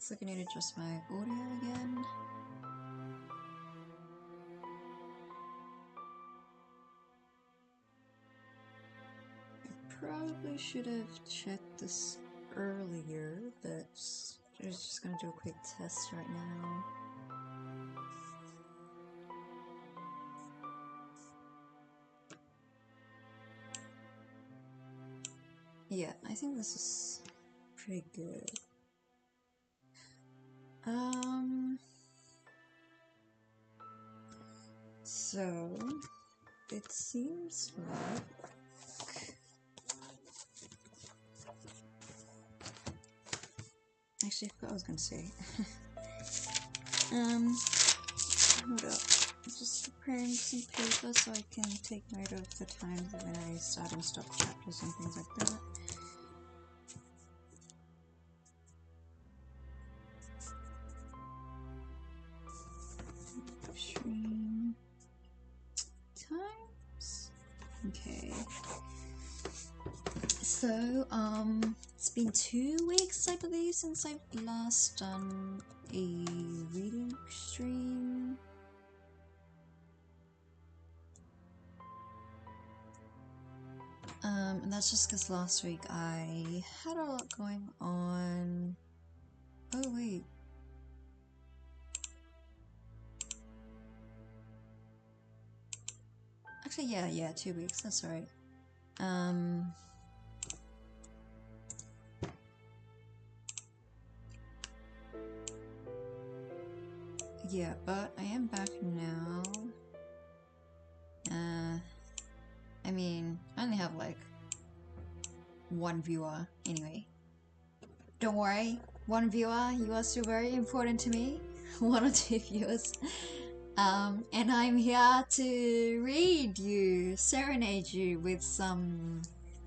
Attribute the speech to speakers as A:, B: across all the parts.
A: Looks like I need to adjust my audio again. I probably should have checked this earlier, but I was just gonna do a quick test right now. Yeah, I think this is pretty good. So it seems like actually I forgot what I was gonna say. Hold up. I'm just preparing some paper so I can take note of the times when I start and stop chapters and things like that. Stream times. Okay. So, it's been 2 weeks, I believe, since I've last done a reading stream. And that's just because last week I had a lot going on. Oh, wait. Actually, yeah, 2 weeks, that's right. Yeah, but I am back now. I mean, I only have like 1 viewer anyway. Don't worry, 1 viewer, you are still very important to me. 1 or 2 viewers. And I'm here to read you, serenade you with some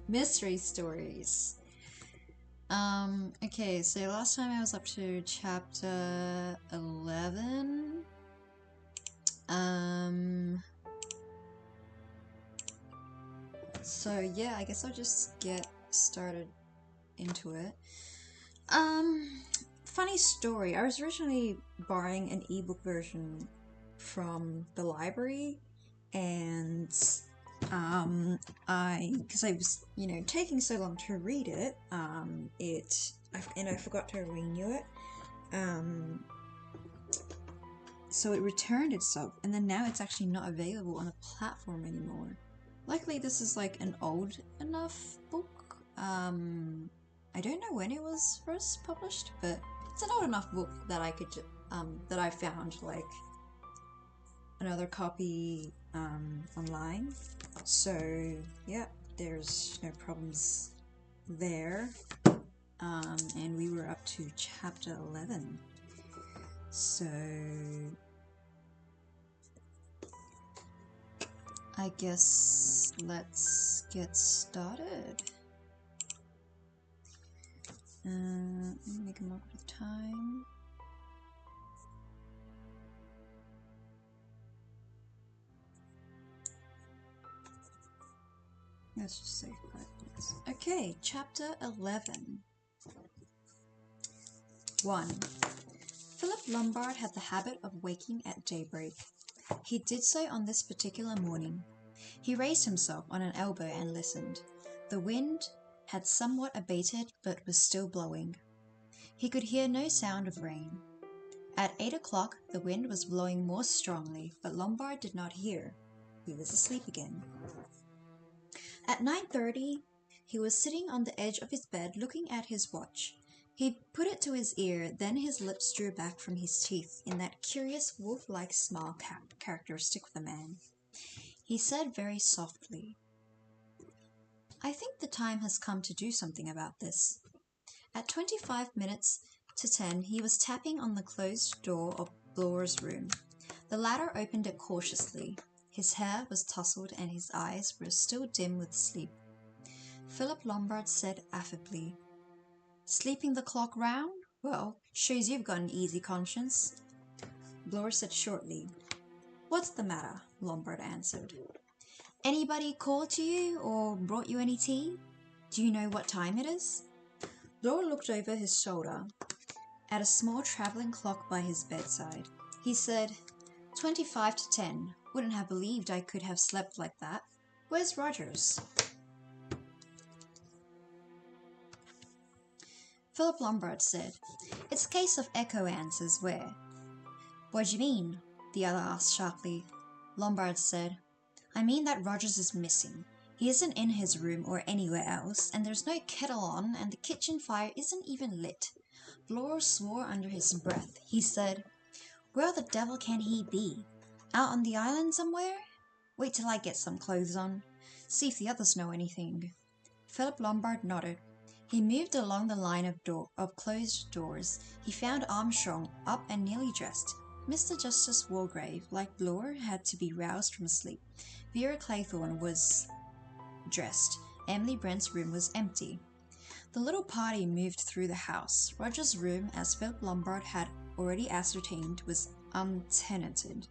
A: mystery stories. Okay, so last time I was up to chapter 11. So yeah, I guess I'll just get started into it. Funny story, I was originally borrowing an ebook version from the library, and because I was, taking so long to read it, I forgot to renew it, so it returned itself, and then now it's actually not available on the platform anymore. Luckily, this is like an old enough book. I don't know when it was first published, but it's an old enough book that I could, that I found like another copy online. So yeah, there's no problems there. And we were up to chapter 11. So I guess let's get started. Let me make a mark of time. Let's just say 5 minutes. Okay, chapter 11. 1. Philip Lombard had the habit of waking at daybreak. He did so on this particular morning. He raised himself on an elbow and listened. The wind had somewhat abated but was still blowing. He could hear no sound of rain. At 8 o'clock the wind was blowing more strongly, but Lombard did not hear. He was asleep again. At 9:30 he was sitting on the edge of his bed looking at his watch. He put it to his ear, then his lips drew back from his teeth in that curious wolf-like smile characteristic of the man. He said very softly, "I think the time has come to do something about this." At 25 minutes to 10 he was tapping on the closed door of Blor's room. The latter opened it cautiously. His hair was tousled and his eyes were still dim with sleep. Philip Lombard said affably, "Sleeping the clock round? Well, shows you've got an easy conscience." Blore said shortly, "What's the matter?" Lombard answered. "Anybody called to you or brought you any tea? Do you know what time it is?" Blore looked over his shoulder. at a small travelling clock by his bedside. He said, 25 to 10. Wouldn't have believed I could have slept like that. Where's Rogers? Philip Lombard said, It's a case of echo answers where. What do you mean? The other asked sharply. Lombard said, I mean that Rogers is missing. He isn't in his room or anywhere else, and there's no kettle on, and the kitchen fire isn't even lit. Bloor swore under his breath. He said, Where the devil can he be? Out on the island somewhere? Wait till I get some clothes on. See if the others know anything. Philip Lombard nodded. He moved along the line of closed doors. He found Armstrong up and nearly dressed. Mr. Justice Walgrave, like Bloor, had to be roused from sleep. Vera Claythorne was dressed. Emily Brent's room was empty. The little party moved through the house. Roger's room, as Philip Lombard had already ascertained, was untenanted.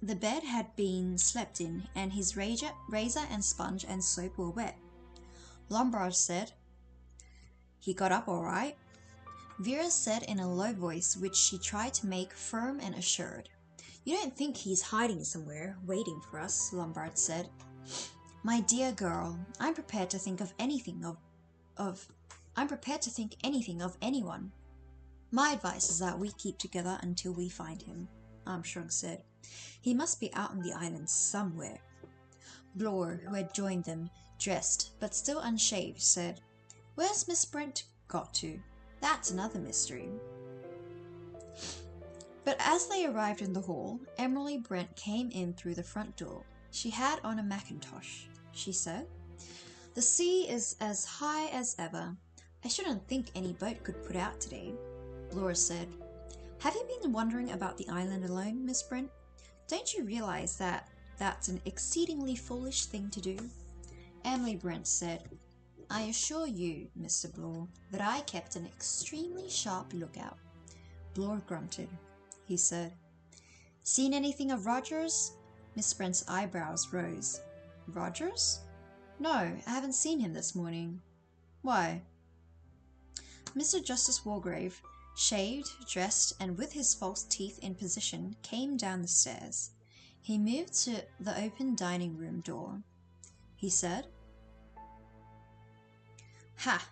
A: The bed had been slept in, and his razor and sponge and soap were wet. Lombard said, He got up all right. Vera said in a low voice, which she tried to make firm and assured. You don't think he's hiding somewhere, waiting for us, Lombard said. My dear girl, I'm prepared to think anything of anyone. My advice is that we keep together until we find him, Armstrong said. He must be out on the island somewhere. Bloor, who had joined them, dressed, but still unshaved, said, Where's Miss Brent got to? That's another mystery. But as they arrived in the hall, Emily Brent came in through the front door. She had on a mackintosh, she said. The sea is as high as ever. I shouldn't think any boat could put out today, Laura said. Have you been wondering about the island alone, Miss Brent? Don't you realize that that's an exceedingly foolish thing to do? Emily Brent said, I assure you, Mr. Bloor, that I kept an extremely sharp lookout. Bloor grunted. He said, Seen anything of Rogers? Miss Brent's eyebrows rose. Rogers? No, I haven't seen him this morning. Why? Mr. Justice Walgrave, shaved, dressed, and with his false teeth in position, came down the stairs. He moved to the open dining room door. He said, Ha!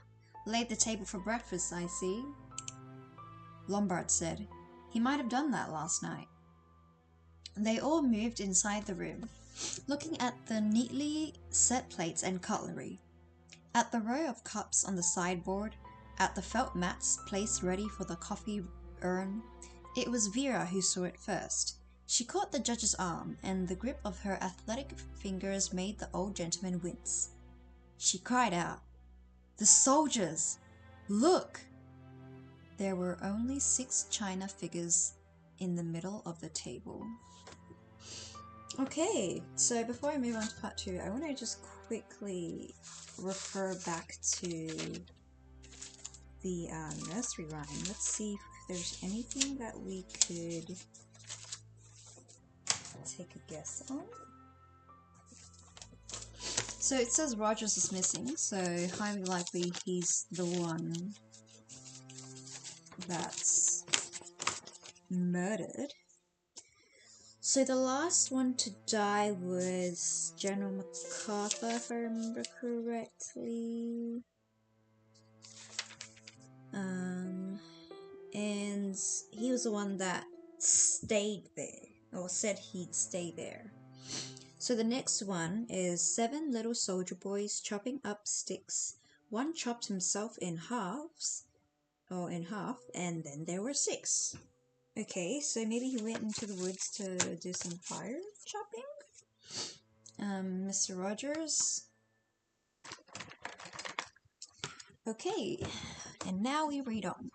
A: Laid the table for breakfast, I see. Lombard said, He might have done that last night. They all moved inside the room, looking at the neatly set plates and cutlery, at the row of cups on the sideboard, at the felt mats placed ready for the coffee urn. It was Vera who saw it first. She caught the judge's arm, and the grip of her athletic fingers made the old gentleman wince. She cried out, The soldiers! Look! There were only 6 china figures in the middle of the table. Okay, so before I move on to part 2, I want to just quickly refer back to the nursery rhyme. Let's see if there's anything that we could take a guess on. So it says Rogers is missing, so highly likely he's the one that's murdered. So the last one to die was General MacArthur, if I remember correctly. And he was the one that stayed there, or said he'd stay there. So the next one is 7 little soldier boys chopping up sticks. One chopped himself in half, and then there were 6. Okay, so maybe he went into the woods to do some fire chopping? Mr. Rogers. Okay, and now we read on.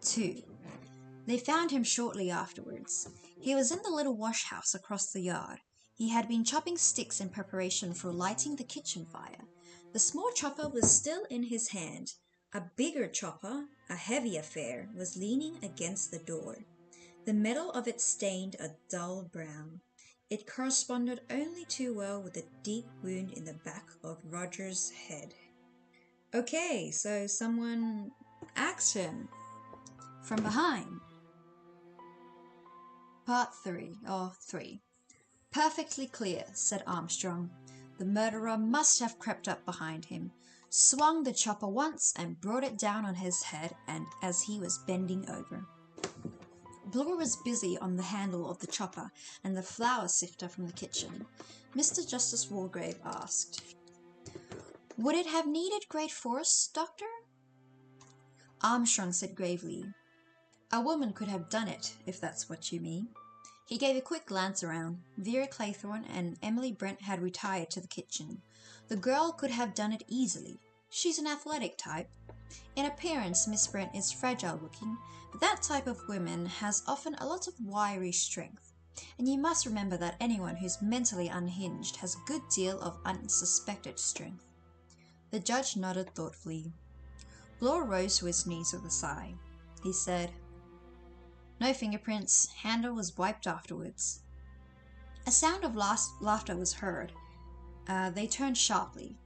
A: 2. They found him shortly afterwards. He was in the little wash house across the yard. He had been chopping sticks in preparation for lighting the kitchen fire. The small chopper was still in his hand. A bigger chopper, a heavy affair, was leaning against the door. The metal of it stained a dull brown. It corresponded only too well with the deep wound in the back of Roger's head. Okay, so someone axed him. from behind. Part 3. Perfectly clear, said Armstrong. The murderer must have crept up behind him, swung the chopper once and brought it down on his head and as he was bending over. Bloor was busy on the handle of the chopper and the flour sifter from the kitchen. Mr. Justice Walgrave asked, "Would it have needed great force, Doctor?" Armstrong said gravely, "A woman could have done it, if that's what you mean." He gave a quick glance around. Vera Claythorne and Emily Brent had retired to the kitchen. The girl could have done it easily. She's an athletic type. In appearance, Miss Brent is fragile-looking, but that type of woman has often a lot of wiry strength. And you must remember that anyone who's mentally unhinged has a good deal of unsuspected strength. The judge nodded thoughtfully. Bloor rose to his knees with a sigh. He said, "No fingerprints. Handle was wiped afterwards." A sound of laughter was heard. They turned sharply.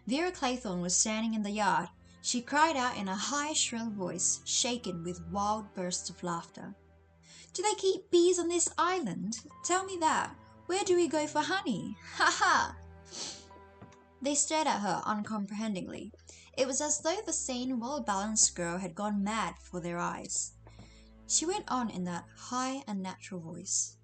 A: Vera Claythorne was standing in the yard. She cried out in a high, shrill voice, shaken with wild bursts of laughter. "Do they keep bees on this island? Tell me that. Where do we go for honey? Ha ha!" They stared at her uncomprehendingly. It was as though the sane, well-balanced girl had gone mad before their eyes. She went on in that high, unnatural voice.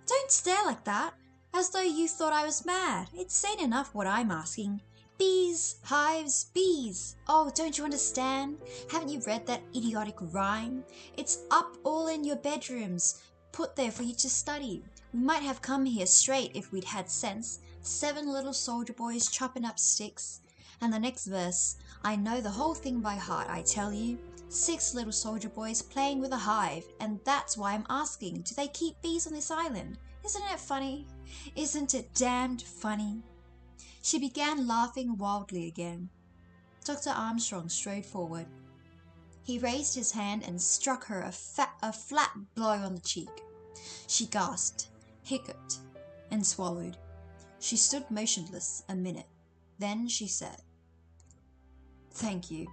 A: "Don't stare like that, as though you thought I was mad. It's sane enough what I'm asking. Bees, hives, bees. Oh, don't you understand? Haven't you read that idiotic rhyme? It's up all in your bedrooms, put there for you to study. We might have come here straight if we'd had sense. 7 little soldier boys chopping up sticks." And the next verse, I know the whole thing by heart, I tell you. 6 little soldier boys playing with a hive, and that's why I'm asking, do they keep bees on this island? Isn't it funny? Isn't it damned funny? She began laughing wildly again. Dr. Armstrong strode forward. He raised his hand and struck her a flat blow on the cheek. She gasped, hiccuped, and swallowed. She stood motionless a minute. Then she said, "Thank you.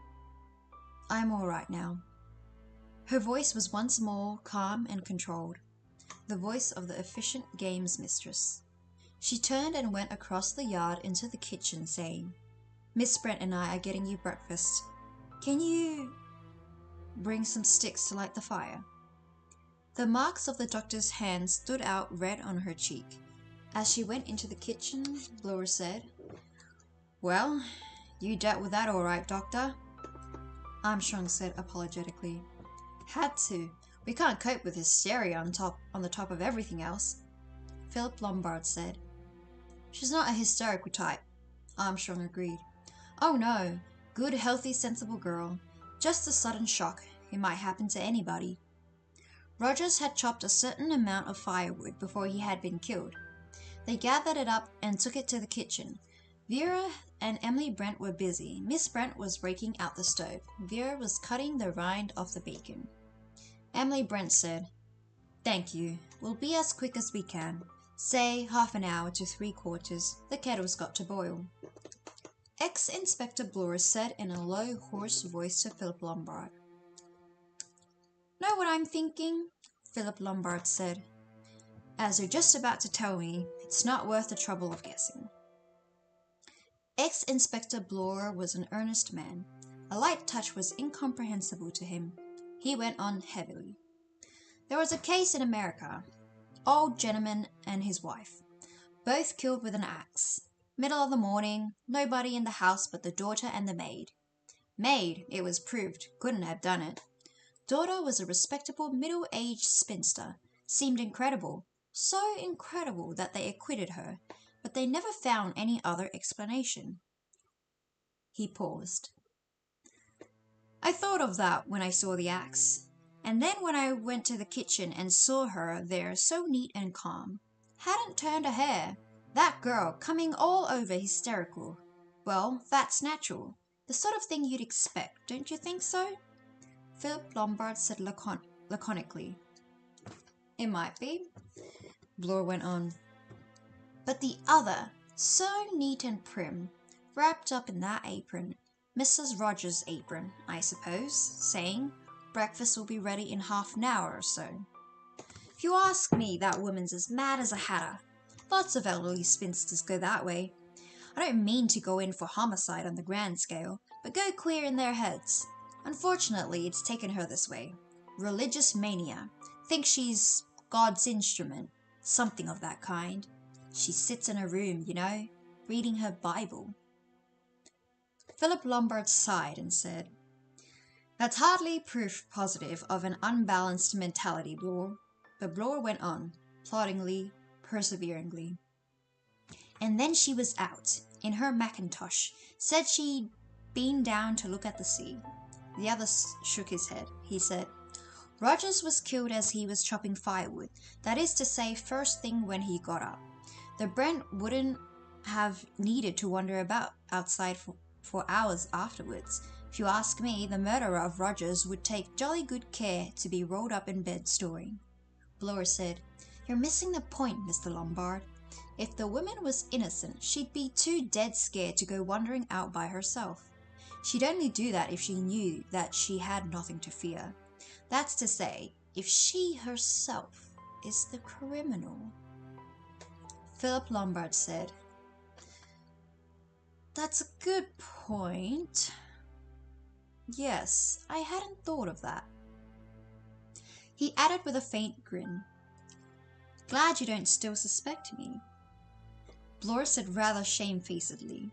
A: I'm all right now." Her voice was once more calm and controlled, the voice of the efficient games mistress. She turned and went across the yard into the kitchen, saying, "Miss Brent and I are getting you breakfast. Can you bring some sticks to light the fire?" The marks of the doctor's hand stood out red on her cheek. As she went into the kitchen, Bloor said, "Well, you dealt with that all right, Doctor." Armstrong said apologetically, "Had to. We can't cope with hysteria on the top of everything else." Philip Lombard said, "She's not a hysterical type." Armstrong agreed. "Oh no, good, healthy, sensible girl. Just a sudden shock. It might happen to anybody." Rogers had chopped a certain amount of firewood before he had been killed. They gathered it up and took it to the kitchen. Vera and Emily Brent were busy. Miss Brent was raking out the stove. Vera was cutting the rind off the bacon. Emily Brent said, "Thank you. We'll be as quick as we can. Say half an hour to 3/4. The kettle's got to boil." Ex-Inspector Bloor said in a low, hoarse voice to Philip Lombard. "Know what I'm thinking?" Philip Lombard said. "As you're just about to tell me, it's not worth the trouble of guessing." Ex-Inspector Bloor was an earnest man. A light touch was incomprehensible to him. He went on heavily. "There was a case in America. Old gentleman and his wife. Both killed with an axe. Middle of the morning, nobody in the house but the daughter and the maid. Maid, it was proved, couldn't have done it. Daughter was a respectable middle-aged spinster. Seemed incredible. So incredible that they acquitted her, but they never found any other explanation." He paused. "I thought of that when I saw the axe. And then when I went to the kitchen and saw her there so neat and calm. Hadn't turned a hair. That girl coming all over hysterical. Well, that's natural. The sort of thing you'd expect, don't you think so?" Philip Lombard said laconically. "It might be." Bloor went on. "But the other, so neat and prim, wrapped up in that apron, Mrs. Rogers' apron, I suppose, saying, Breakfast will be ready in half an hour or so. If you ask me, that woman's as mad as a hatter. Lots of elderly spinsters go that way. I don't mean to go in for homicide on the grand scale, but go queer in their heads. Unfortunately, it's taken her this way. Religious mania. Thinks she's God's instrument. Something of that kind. She sits in her room, you know, reading her Bible. Philip Lombard sighed and said, "That's hardly proof positive of an unbalanced mentality, Bloor." But Bloor went on, ploddingly, perseveringly. "And then she was out, in her mackintosh, said she'd been down to look at the sea." The other shook his head. He said, "Rogers was killed as he was chopping firewood, that is to say, first thing when he got up. The Brent wouldn't have needed to wander about outside for hours afterwards. If you ask me, the murderer of Rogers would take jolly good care to be rolled up in bed snoring." Bloor said, "You're missing the point, Mr. Lombard. If the woman was innocent, she'd be too dead scared to go wandering out by herself. She'd only do that if she knew that she had nothing to fear. That's to say, if she herself is the criminal." Philip Lombard said, "That's a good point. Yes, I hadn't thought of that." He added with a faint grin, "Glad you don't still suspect me." Bloor said rather shamefacedly,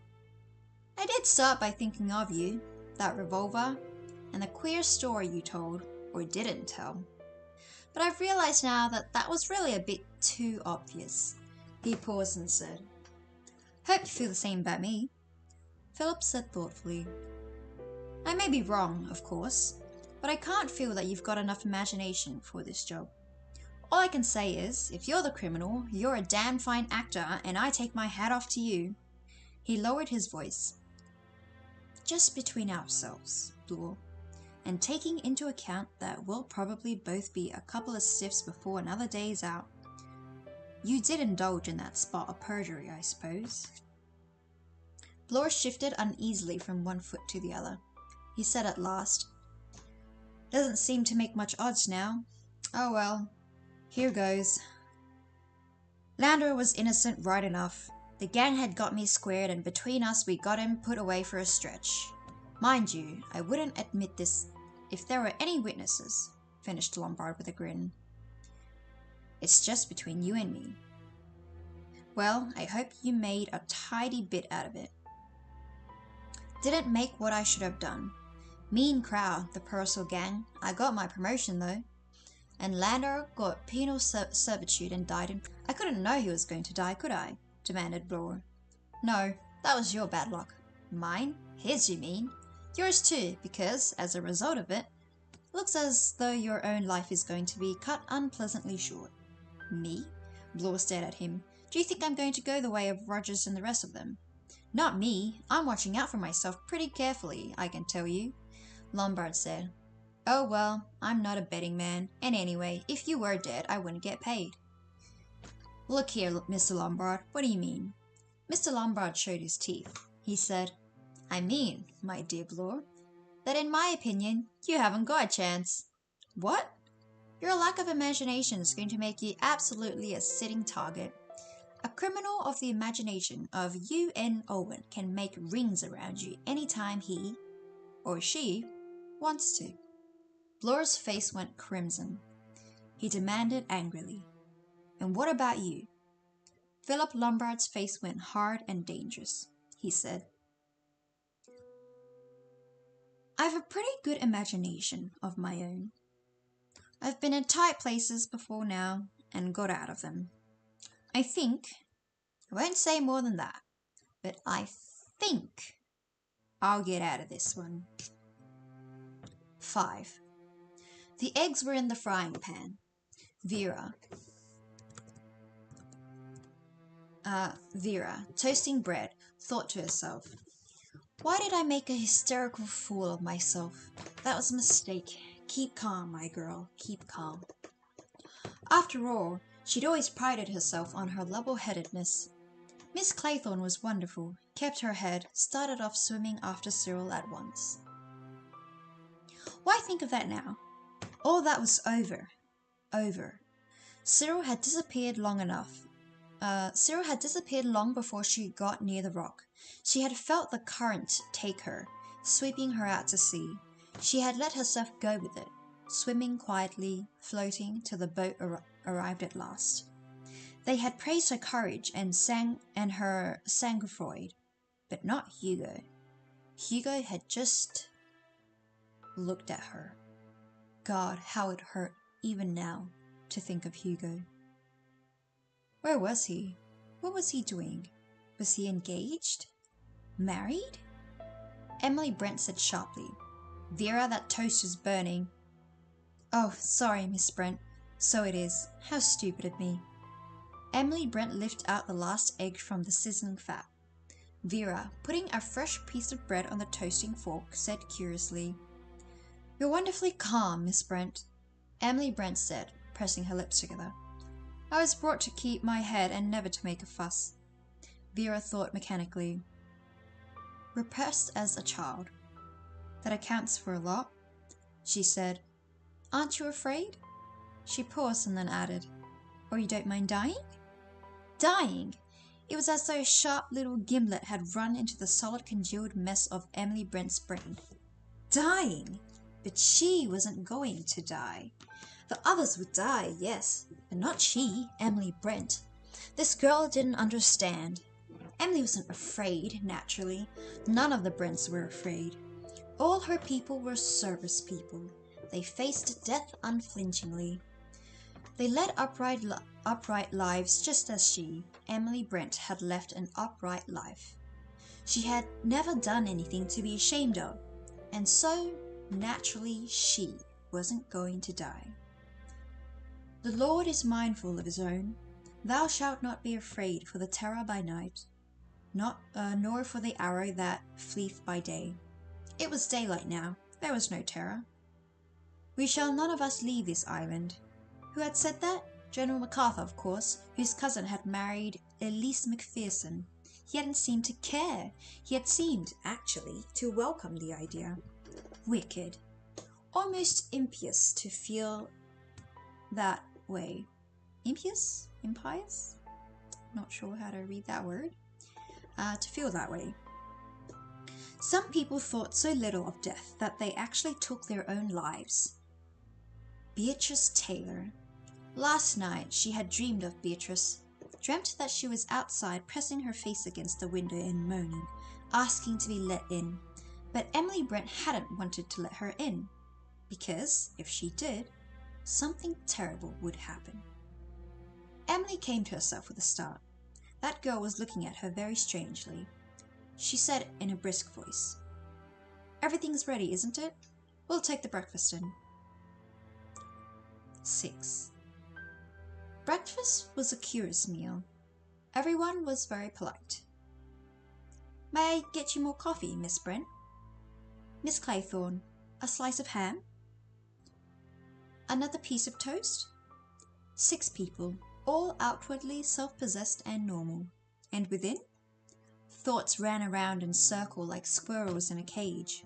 A: "I did start by thinking of you, that revolver, and the queer story you told, or didn't tell. But I've realized now that that was really a bit too obvious." He paused and said, "Hope you feel the same about me." Philip said thoughtfully, "I may be wrong, of course, but I can't feel that you've got enough imagination for this job. All I can say is, if you're the criminal, you're a damn fine actor, and I take my hat off to you." He lowered his voice. "Just between ourselves, Bloor, and taking into account that we'll probably both be a couple of stiffs before another day's out, you did indulge in that spot of perjury, I suppose?" Bloor shifted uneasily from one foot to the other. He said at last, "Doesn't seem to make much odds now. Oh well, here goes. Landor was innocent right enough. The gang had got me squared, and between us we got him put away for a stretch. Mind you, I wouldn't admit this if there were any witnesses," finished Lombard with a grin. "It's just between you and me. Well, I hope you made a tidy bit out of it." "Didn't make what I should have done. Mean crowd, the Purcell gang. I got my promotion though. And Landor got penal servitude and died in... I couldn't know he was going to die, could I?" demanded Bloor. "No, that was your bad luck." "Mine? His, you mean?" "Yours too, because, as a result of it, looks as though your own life is going to be cut unpleasantly short." "Me?" Bloor stared at him. "Do you think I'm going to go the way of Rogers and the rest of them?" "Not me. I'm watching out for myself pretty carefully, I can tell you," Lombard said. "Oh well, I'm not a betting man, and anyway, if you were dead, I wouldn't get paid." "Look here, Mr. Lombard, what do you mean?" Mr. Lombard showed his teeth. He said, "I mean, my dear Bloor, that in my opinion, you haven't got a chance." "What?" "Your lack of imagination is going to make you absolutely a sitting target. A criminal of the imagination of U.N. Owen can make rings around you any time he, or she, wants to." Bloor's face went crimson. He demanded angrily, "And what about you?" Philip Lombard's face went hard and dangerous. He said, "I've a pretty good imagination of my own. I've been in tight places before now and got out of them. I won't say more than that, but I think I'll get out of this one." 5. The eggs were in the frying pan. Vera, toasting bread, thought to herself, "Why did I make a hysterical fool of myself? That was a mistake. Keep calm, my girl, keep calm." After all, she'd always prided herself on her level-headedness. Miss Claythorne was wonderful, kept her head, started off swimming after Cyril at once. Why think of that now? All that was over. Over. Cyril had disappeared long before she got near the rock. She had felt the current take her, sweeping her out to sea. She had let herself go with it, swimming quietly, floating till the boat arrived at last. They had praised her courage and her sang-froid, but not Hugo. Hugo had just looked at her. God, how it hurt, even now, to think of Hugo. Where was he? What was he doing? Was he engaged? Married? Emily Brent said sharply, "Vera, that toast is burning." "Oh, sorry, Miss Brent. So it is. How stupid of me." Emily Brent lifted out the last egg from the sizzling fat. Vera, putting a fresh piece of bread on the toasting fork, said curiously, "You're wonderfully calm, Miss Brent." Emily Brent said, pressing her lips together, "I was brought to keep my head and never to make a fuss." Vera thought mechanically, "Repressed as a child. That accounts for a lot," she said. "Aren't you afraid?" She paused and then added, "Or you don't mind dying?" Dying! It was as though a sharp little gimlet had run into the solid congealed mess of Emily Brent's brain. Dying! But she wasn't going to die. The others would die, yes, but not she, Emily Brent. This girl didn't understand. Emily wasn't afraid, naturally. None of the Brents were afraid. All her people were service people. They faced death unflinchingly. They led upright lives just as she, Emily Brent, had left an upright life. She had never done anything to be ashamed of, and so, naturally, she wasn't going to die. The Lord is mindful of his own. Thou shalt not be afraid for the terror by night, nor for the arrow that fleeth by day. It was daylight now. There was no terror. We shall none of us leave this island. Who had said that? General MacArthur, of course, whose cousin had married Elise Macpherson. He hadn't seemed to care. He had seemed, actually, to welcome the idea. Wicked. Almost impious to feel that way. Impious? Impious? Not sure how to read that word. To feel that way. Some people thought so little of death that they actually took their own lives. Beatrice Taylor. Last night she had dreamed of Beatrice, dreamt that she was outside pressing her face against the window and moaning, asking to be let in. But Emily Brent hadn't wanted to let her in, because, if she did, something terrible would happen. Emily came to herself with a start. That girl was looking at her very strangely. She said in a brisk voice, "Everything's ready, isn't it? We'll take the breakfast in." 6. Breakfast was a curious meal. Everyone was very polite. "May I get you more coffee, Miss Brent?" "Miss Claythorne, a slice of ham?" "Another piece of toast?" 6 people, all outwardly self-possessed and normal. And within? Thoughts ran around in circle like squirrels in a cage.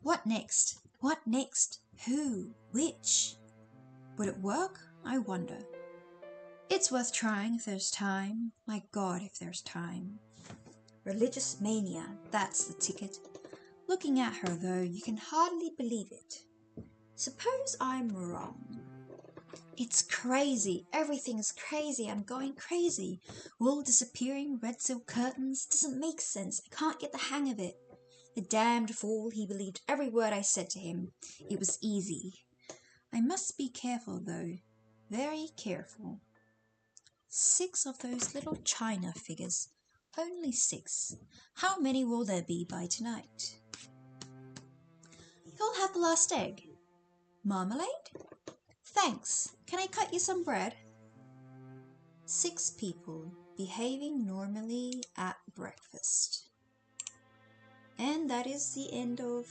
A: What next? What next? Who? Which? Would it work? I wonder. It's worth trying if there's time. My God, if there's time. Religious mania, that's the ticket. Looking at her, though, you can hardly believe it. Suppose I'm wrong. It's crazy. Everything's crazy. I'm going crazy. Wool disappearing, red silk curtains. Doesn't make sense. I can't get the hang of it. The damned fool, he believed every word I said to him. It was easy. I must be careful, though. Very careful. 6 of those little china figures. Only 6. How many will there be by tonight? You'll have the last egg. Marmalade? Thanks. Can I cut you some bread? 6 people behaving normally at breakfast. And that is the end of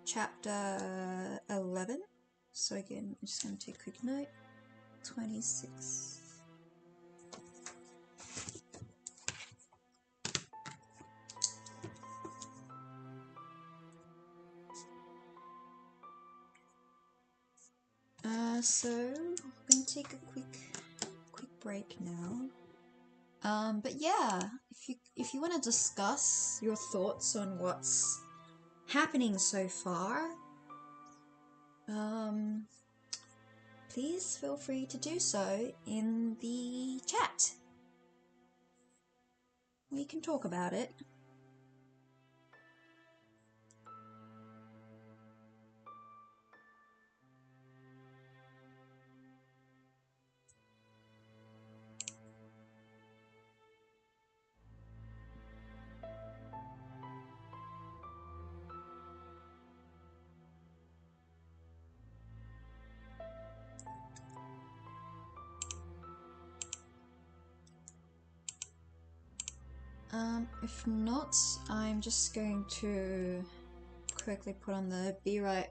A: chapter 11. So again, I'm just going to take a quick note. 26. So I'm gonna take a quick break now. But yeah, if you want to discuss your thoughts on what's happening so far, please feel free to do so in the chat. We can talk about it. If not, I'm just going to quickly put on the Be Right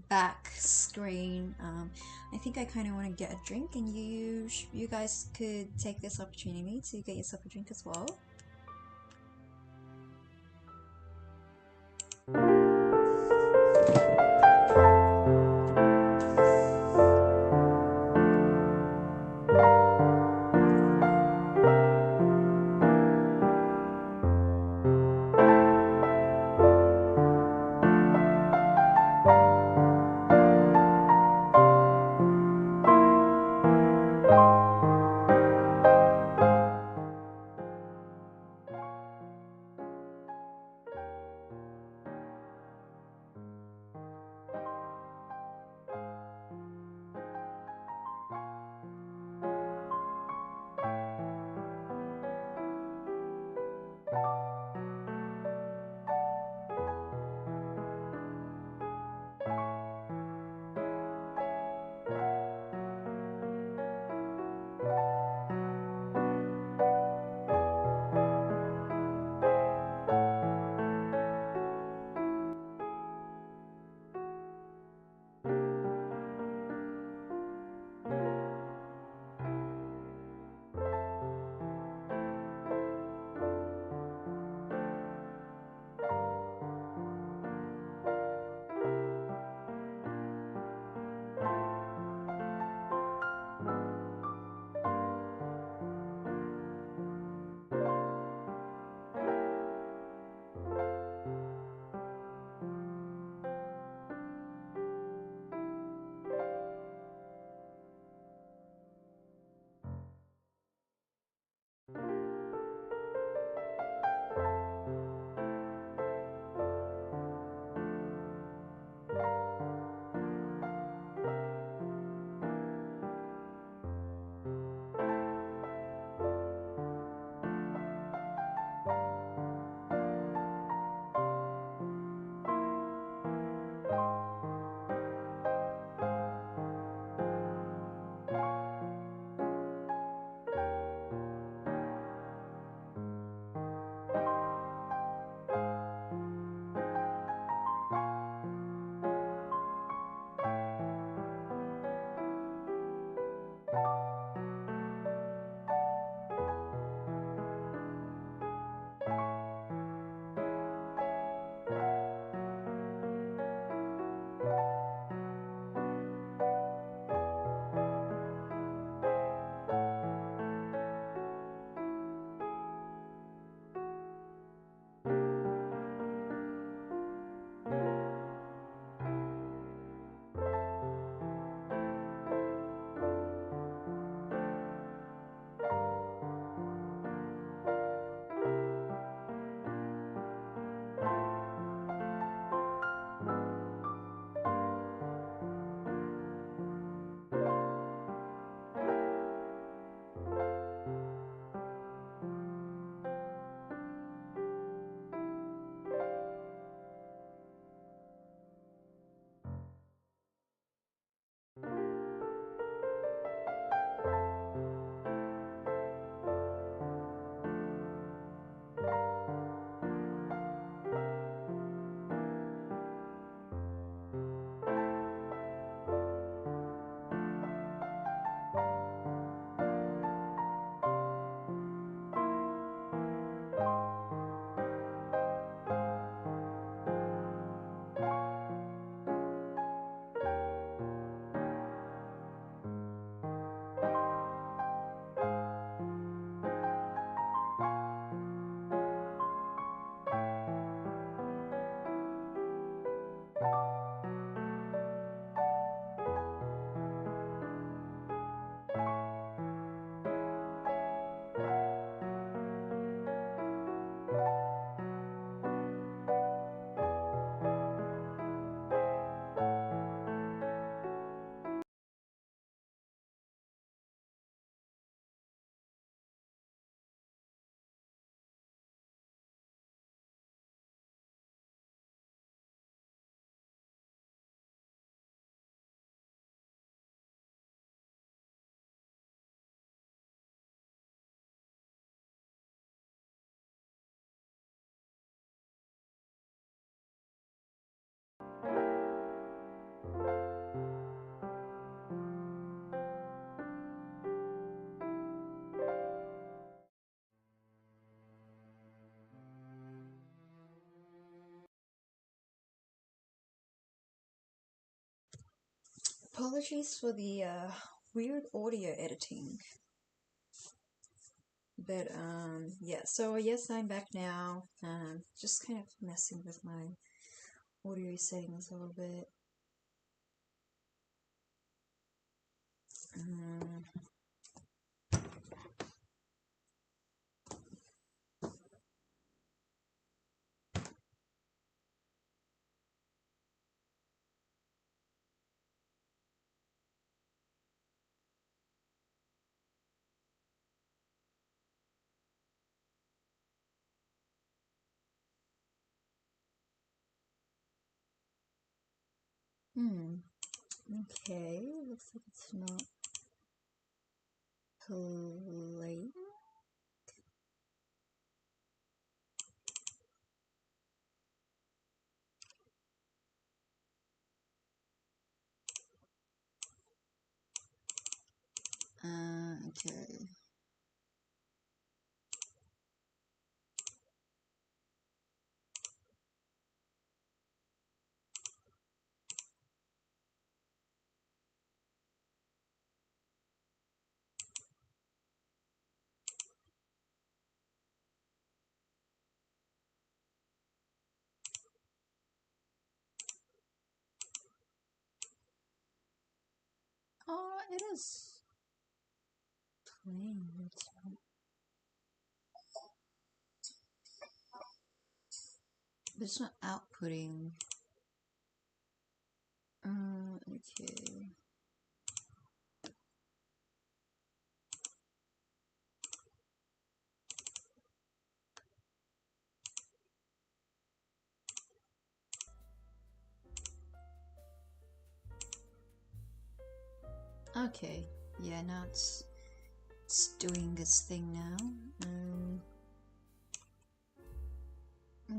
A: Back screen. I think I kind of want to get a drink, and you guys could take this opportunity to get yourself a drink as well. Apologies for the weird audio editing. But yeah, so yes, I'm back now. Just kind of messing with my audio settings a little bit. Okay, looks like it's not playing. Okay. Oh, it is playing. But it's not outputting. Okay. Okay. Yeah, now it's doing its thing now.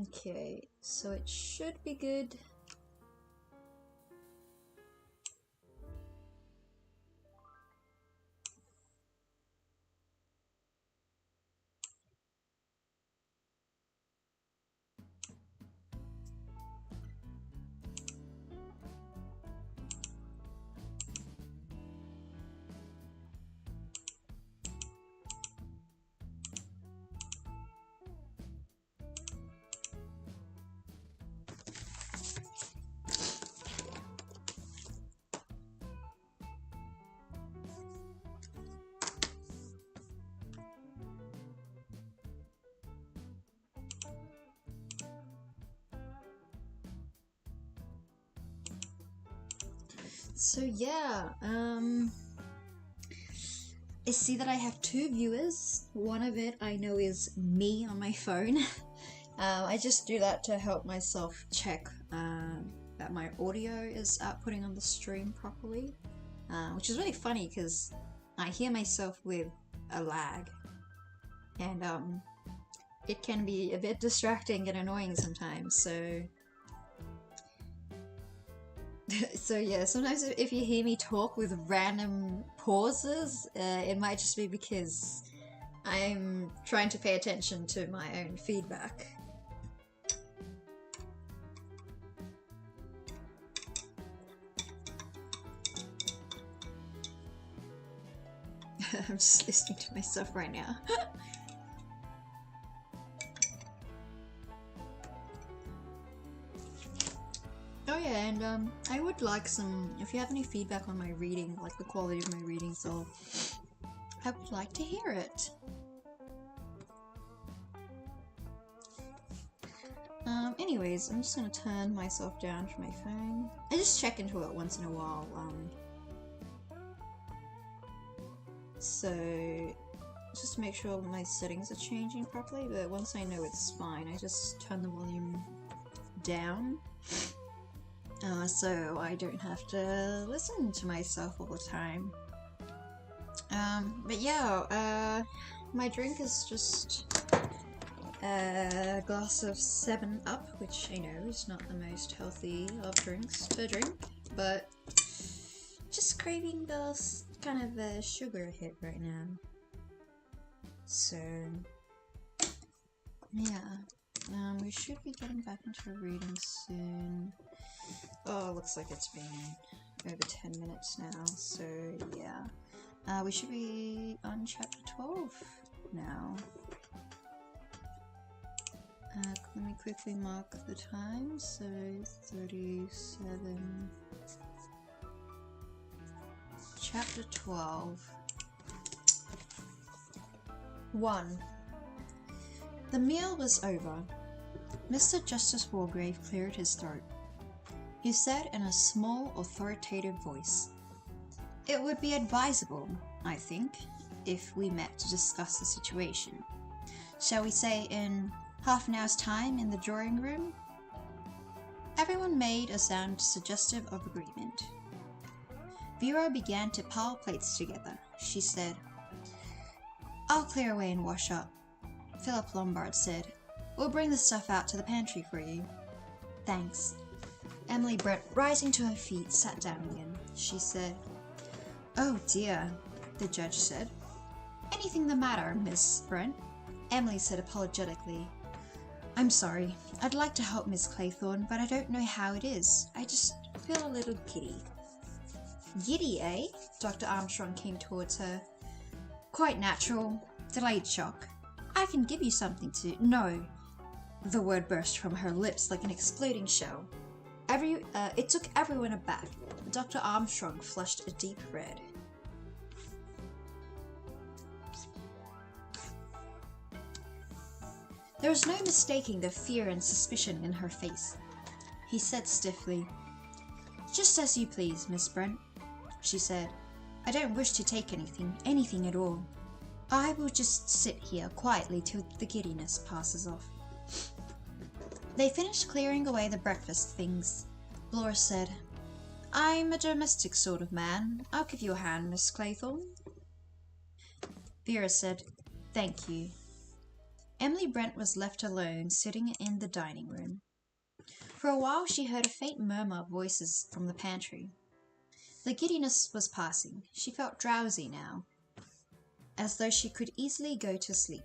A: Okay, so it should be good. So yeah, I see that I have 2 viewers. One of it I know is me on my phone. I just do that to help myself check that my audio is outputting on the stream properly, which is really funny because I hear myself with a lag, and it can be a bit distracting and annoying sometimes. So yeah, sometimes if you hear me talk with random pauses, it might just be because I'm trying to pay attention to my own feedback. I'm just listening to myself right now. Oh yeah, and I would like some, if you have any feedback on my reading, like the quality of my reading, so I would like to hear it. Anyways, I'm just gonna turn myself down from my phone. I just check into it once in a while, so just to make sure my settings are changing properly, but once I know it's fine, I just turn the volume down. So I don't have to listen to myself all the time. But yeah, my drink is just a glass of 7-Up, which I know is not the most healthy of drinks to drink, but just craving those kind of a sugar hit right now. So yeah, we should be getting back into reading soon. Oh, looks like it's been over 10 minutes now, so yeah. We should be on chapter 12 now. Let me quickly mark the time, so 37... Chapter 12. 1. The meal was over. Mr. Justice Wargrave cleared his throat. He said in a small, authoritative voice, "It would be advisable, I think, if we met to discuss the situation. Shall we say in half an hour's time in the drawing room?" Everyone made a sound suggestive of agreement. Vera began to pile plates together. She said, "I'll clear away and wash up." Philip Lombard said, "We'll bring the stuff out to the pantry for you." "Thanks." Emily Brent, rising to her feet, sat down again. She said, "Oh dear," the judge said. "Anything the matter, Miss Brent?" Emily said apologetically, "I'm sorry. I'd like to help Miss Claythorne, but I don't know how it is. I just feel a little giddy." "Giddy, eh?" Dr. Armstrong came towards her. "Quite natural. Delayed shock. I can give you something to—" "No." The word burst from her lips like an exploding shell. It took everyone aback. Dr. Armstrong flushed a deep red. There was no mistaking the fear and suspicion in her face. He said stiffly, "Just as you please, Miss Brent," she said. "I don't wish to take anything at all. I will just sit here quietly till the giddiness passes off." They finished clearing away the breakfast things. Laura said, "I'm a domestic sort of man. I'll give you a hand, Miss Claythorne." Vera said, "Thank you." Emily Brent was left alone, sitting in the dining room. For a while she heard a faint murmur of voices from the pantry. The giddiness was passing. She felt drowsy now, as though she could easily go to sleep.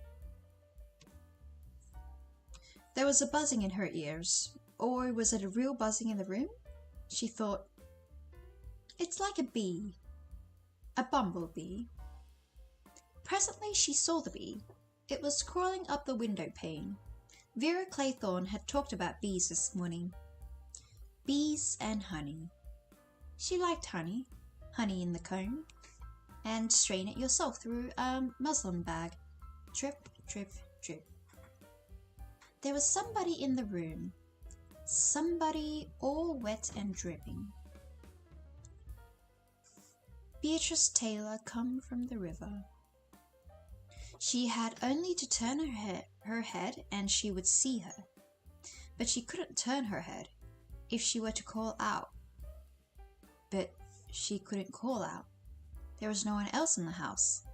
A: There was a buzzing in her ears, or was it a real buzzing in the room? She thought, "It's like a bee, a bumblebee." Presently she saw the bee. It was crawling up the window pane. Vera Claythorne had talked about bees this morning. Bees and honey. She liked honey in the comb, and strain it yourself through a muslin bag. Drip, drip, drip. There was somebody in the room. Somebody all wet and dripping. Beatrice Taylor come from the river. She had only to turn her head and she would see her. But she couldn't turn her head if she were to call out. But she couldn't call out. There was no one else in the house.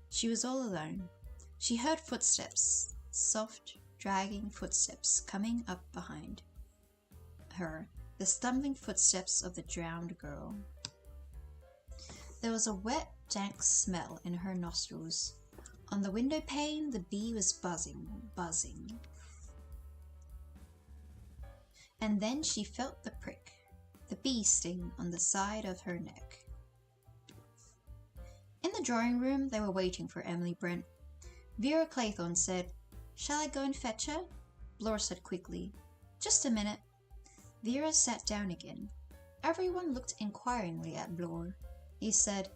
A: She was all alone. She heard footsteps, soft, dragging footsteps coming up behind her, the stumbling footsteps of the drowned girl. There was a wet, dank smell in her nostrils. On the window pane, the bee was buzzing, buzzing. And then she felt the prick, the bee sting on the side of her neck. In the drawing room, they were waiting for Emily Brent. Vera Claythorne said, "Shall I go and fetch her?" Laura said quickly, "Just a minute." Vera sat down again. Everyone looked inquiringly at Blore. He said,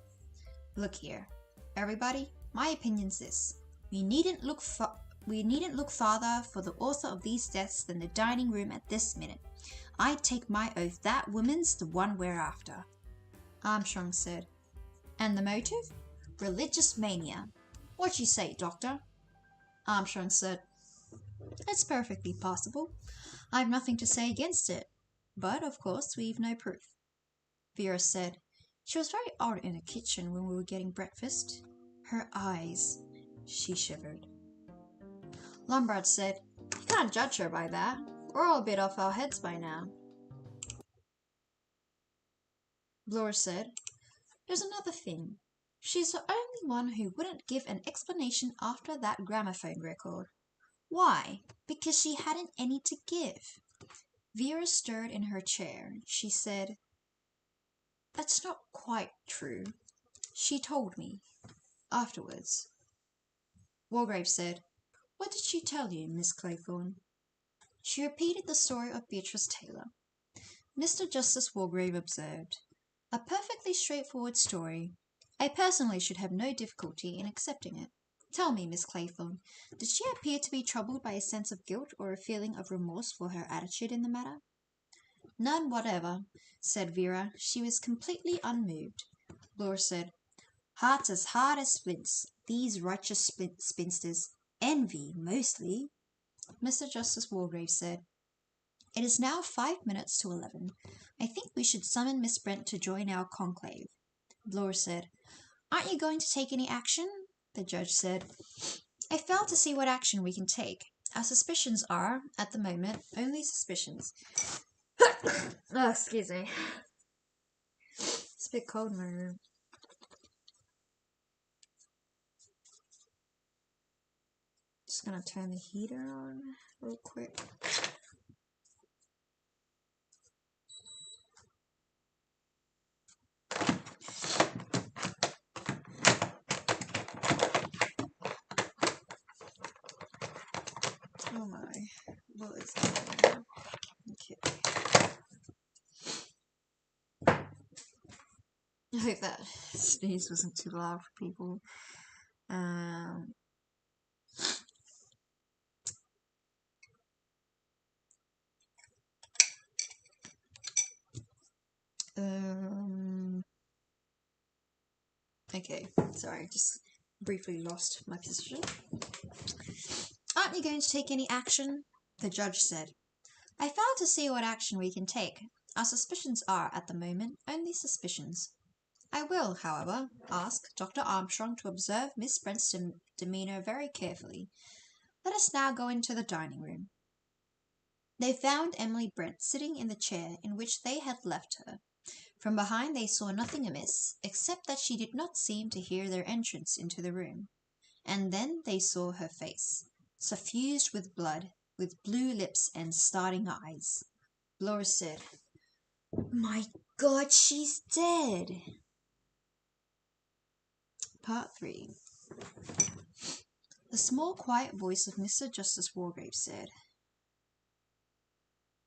A: "Look here, everybody, my opinion's this. We needn't look farther for the author of these deaths than the dining room at this minute. I take my oath that woman's the one we're after." Armstrong said, "And the motive?" "Religious mania. What you say, Doctor?" Armstrong said, "It's perfectly possible. I've nothing to say against it. But, of course, we've no proof." Vera said, "She was very odd in the kitchen when we were getting breakfast. Her eyes." She shivered. Lombard said, "You can't judge her by that. We're all a bit off our heads by now." Blore said, "There's another thing. She's the only one who wouldn't give an explanation after that gramophone record." "Why?" "Because she hadn't any to give." Vera stirred in her chair. She said, "That's not quite true. She told me. Afterwards." Walgrave said, "What did she tell you, Miss Claythorne?" She repeated the story of Beatrice Taylor. Mr. Justice Walgrave observed, "A perfectly straightforward story. I personally should have no difficulty in accepting it. Tell me, Miss Claythorne, did she appear to be troubled by a sense of guilt or a feeling of remorse for her attitude in the matter?" "None whatever," said Vera. "She was completely unmoved." Laura said, "Hearts as hard as flints, these righteous spinsters. Envy, mostly." Mr. Justice Walgrave said, "It is now 5 minutes to 11. I think we should summon Miss Brent to join our conclave." Laura said, "Aren't you going to take any action?" The judge said, "I fail to see what action we can take. Our suspicions are, at the moment, only suspicions." Oh, excuse me. It's a bit cold in my room. Just gonna turn the heater on real quick. Oh my, what is that? Okay. I hope that sneeze wasn't too loud for people. Okay, sorry, just briefly lost my position. "Aren't you going to take any action?" The judge said, "I fail to see what action we can take. Our suspicions are, at the moment, only suspicions. I will, however, ask Dr. Armstrong to observe Miss Brent's demeanour very carefully. Let us now go into the dining room." They found Emily Brent sitting in the chair in which they had left her. From behind they saw nothing amiss, except that she did not seem to hear their entrance into the room. And then they saw her face, suffused with blood, with blue lips and starting eyes. Laura said, "My God, she's dead!" Part 3. The small, quiet voice of Mr. Justice Walgrave said,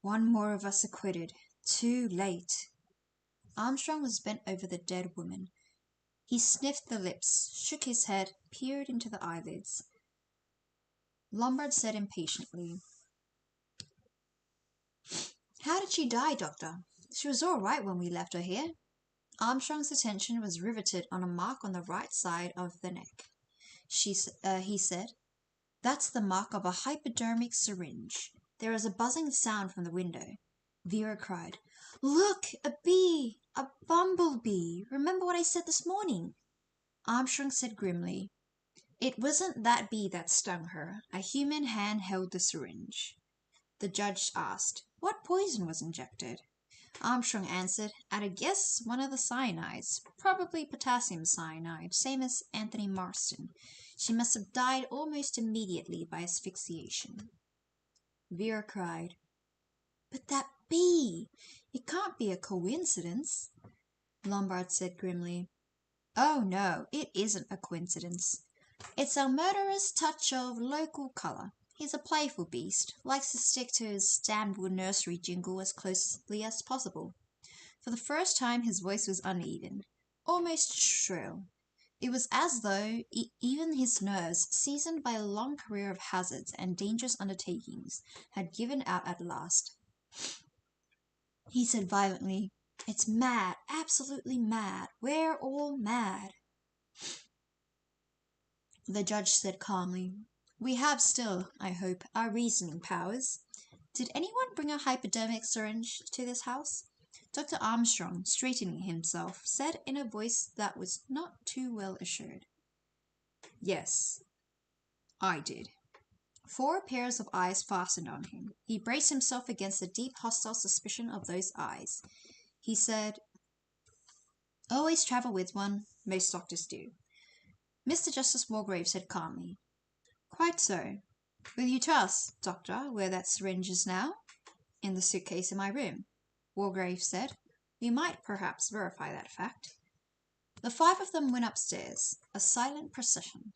A: "One more of us acquitted. Too late." Armstrong was bent over the dead woman. He sniffed the lips, shook his head, peered into the eyelids. Lombard said impatiently, "How did she die, Doctor? She was all right when we left her here." Armstrong's attention was riveted on a mark on the right side of the neck. He said, "That's the mark of a hypodermic syringe. There is a buzzing sound from the window." Vera cried, "Look, a bee! A bumblebee! Remember what I said this morning?" Armstrong said grimly, "It wasn't that bee that stung her. A human hand held the syringe." The judge asked, "What poison was injected?" Armstrong answered, "At a guess, one of the cyanides, probably potassium cyanide, same as Anthony Marston. She must have died almost immediately by asphyxiation." Vera cried, "But that bee! It can't be a coincidence." Lombard said grimly, "Oh no, it isn't a coincidence. It's our murderer's touch of local colour. He's a playful beast, likes to stick to his Stanwood nursery jingle as closely as possible." For the first time his voice was uneven, almost shrill. It was as though even his nerves, seasoned by a long career of hazards and dangerous undertakings, had given out at last. He said violently, "It's mad, absolutely mad. We're all mad." The judge said calmly, "We have still, I hope, our reasoning powers. Did anyone bring a hypodermic syringe to this house?" Dr. Armstrong, straightening himself, said in a voice that was not too well assured, "Yes, I did." 4 pairs of eyes fastened on him. He braced himself against the deep hostile suspicion of those eyes. He said, "Always travel with one. Most doctors do." Mr. Justice Walgrave said calmly, "Quite so. Will you tell us, Doctor, where that syringe is now?" In the suitcase in my room, Wargrave said. We might perhaps verify that fact. The five of them went upstairs, a silent procession.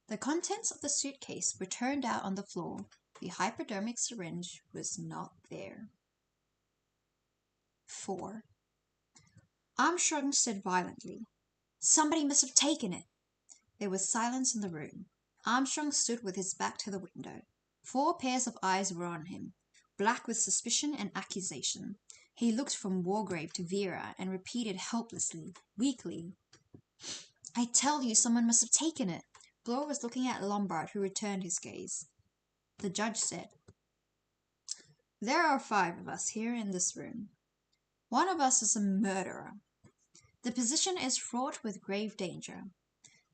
A: The contents of the suitcase were turned out on the floor. The hypodermic syringe was not there. 4. Armstrong stood violently. Somebody must have taken it. There was silence in the room. Armstrong stood with his back to the window. 4 pairs of eyes were on him, black with suspicion and accusation. He looked from Wargrave to Vera and repeated helplessly, weakly, I tell you someone must have taken it. Bloor was looking at Lombard, who returned his gaze. The judge said, There are 5 of us here in this room. One of us is a murderer. The position is fraught with grave danger.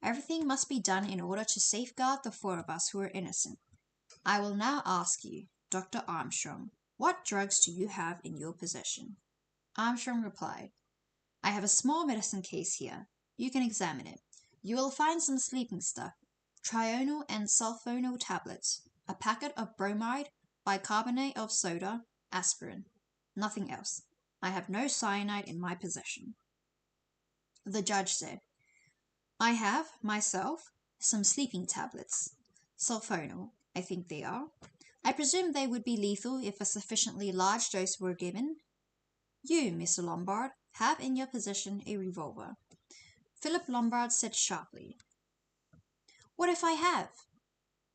A: Everything must be done in order to safeguard the 4 of us who are innocent. I will now ask you, Dr. Armstrong, what drugs do you have in your possession? Armstrong replied, I have a small medicine case here. You can examine it. You will find some sleeping stuff, trional and sulfonal tablets, a packet of bromide, bicarbonate of soda, aspirin. Nothing else. I have no cyanide in my possession. The judge said, I have, myself, some sleeping tablets. Sulfonal, I think they are. I presume they would be lethal if a sufficiently large dose were given. You, Mr. Lombard, have in your possession a revolver. Philip Lombard said sharply, What if I have?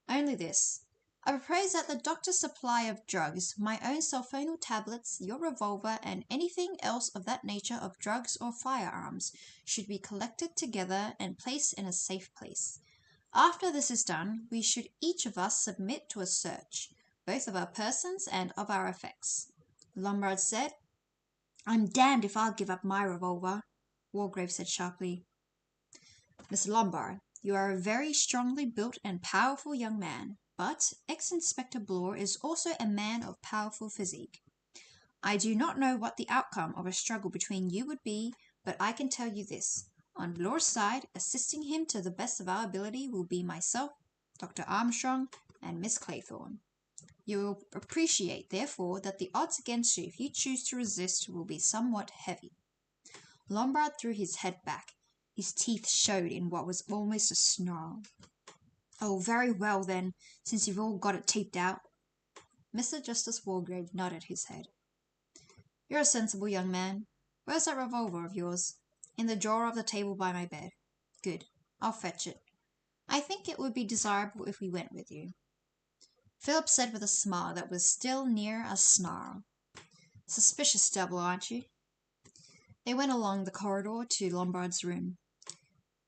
A: Only this. I propose that the doctor's supply of drugs, my own sulfonal tablets, your revolver, and anything else of that nature of drugs or firearms should be collected together and placed in a safe place. After this is done, we should each of us submit to a search, both of our persons and of our effects. Lombard said, I'm damned if I'll give up my revolver. Wargrave said sharply, Mr. Lombard, you are a very strongly built and powerful young man, but ex-Inspector Bloor is also a man of powerful physique. I do not know what the outcome of a struggle between you would be, but I can tell you this. On Bloor's side, assisting him to the best of our ability will be myself, Dr. Armstrong, and Miss Claythorne. You will appreciate, therefore, that the odds against you if you choose to resist will be somewhat heavy. Lombard threw his head back. His teeth showed in what was almost a snarl. Oh, very well then, since you've all got it taped out. Mr. Justice Wargrave nodded his head. You're a sensible young man. Where's that revolver of yours? In the drawer of the table by my bed. Good. I'll fetch it. I think it would be desirable if we went with you. Philip said with a smile that was still near a snarl. Suspicious devil, aren't you? They went along the corridor to Lombard's room.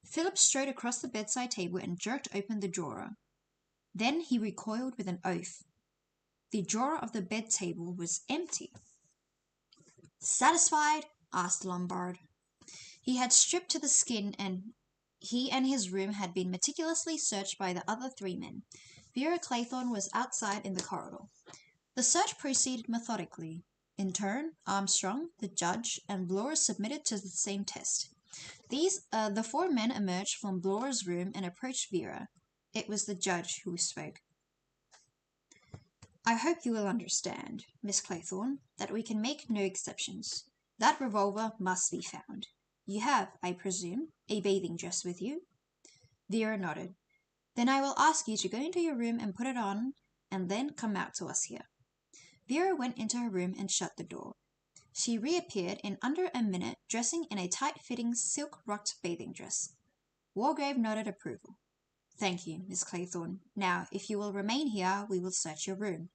A: Philip strode across the bedside table and jerked open the drawer. Then he recoiled with an oath. The drawer of the bed table was empty. Satisfied? Asked Lombard. He had stripped to the skin, and he and his room had been meticulously searched by the other 3 men. Vera Claythorne was outside in the corridor. The search proceeded methodically. In turn, Armstrong, the judge, and Bloor submitted to the same test. The 4 men emerged from Bloor's room and approached Vera. It was the judge who spoke. I hope you will understand, Miss Claythorne, that we can make no exceptions. That revolver must be found. You have, I presume, a bathing dress with you? Vera nodded. Then I will ask you to go into your room and put it on, and then come out to us here. Vera went into her room and shut the door. She reappeared in under a minute, dressing in a tight-fitting silk-rucked bathing dress. Wargrave nodded approval. Thank you, Miss Claythorne. Now, if you will remain here, we will search your room.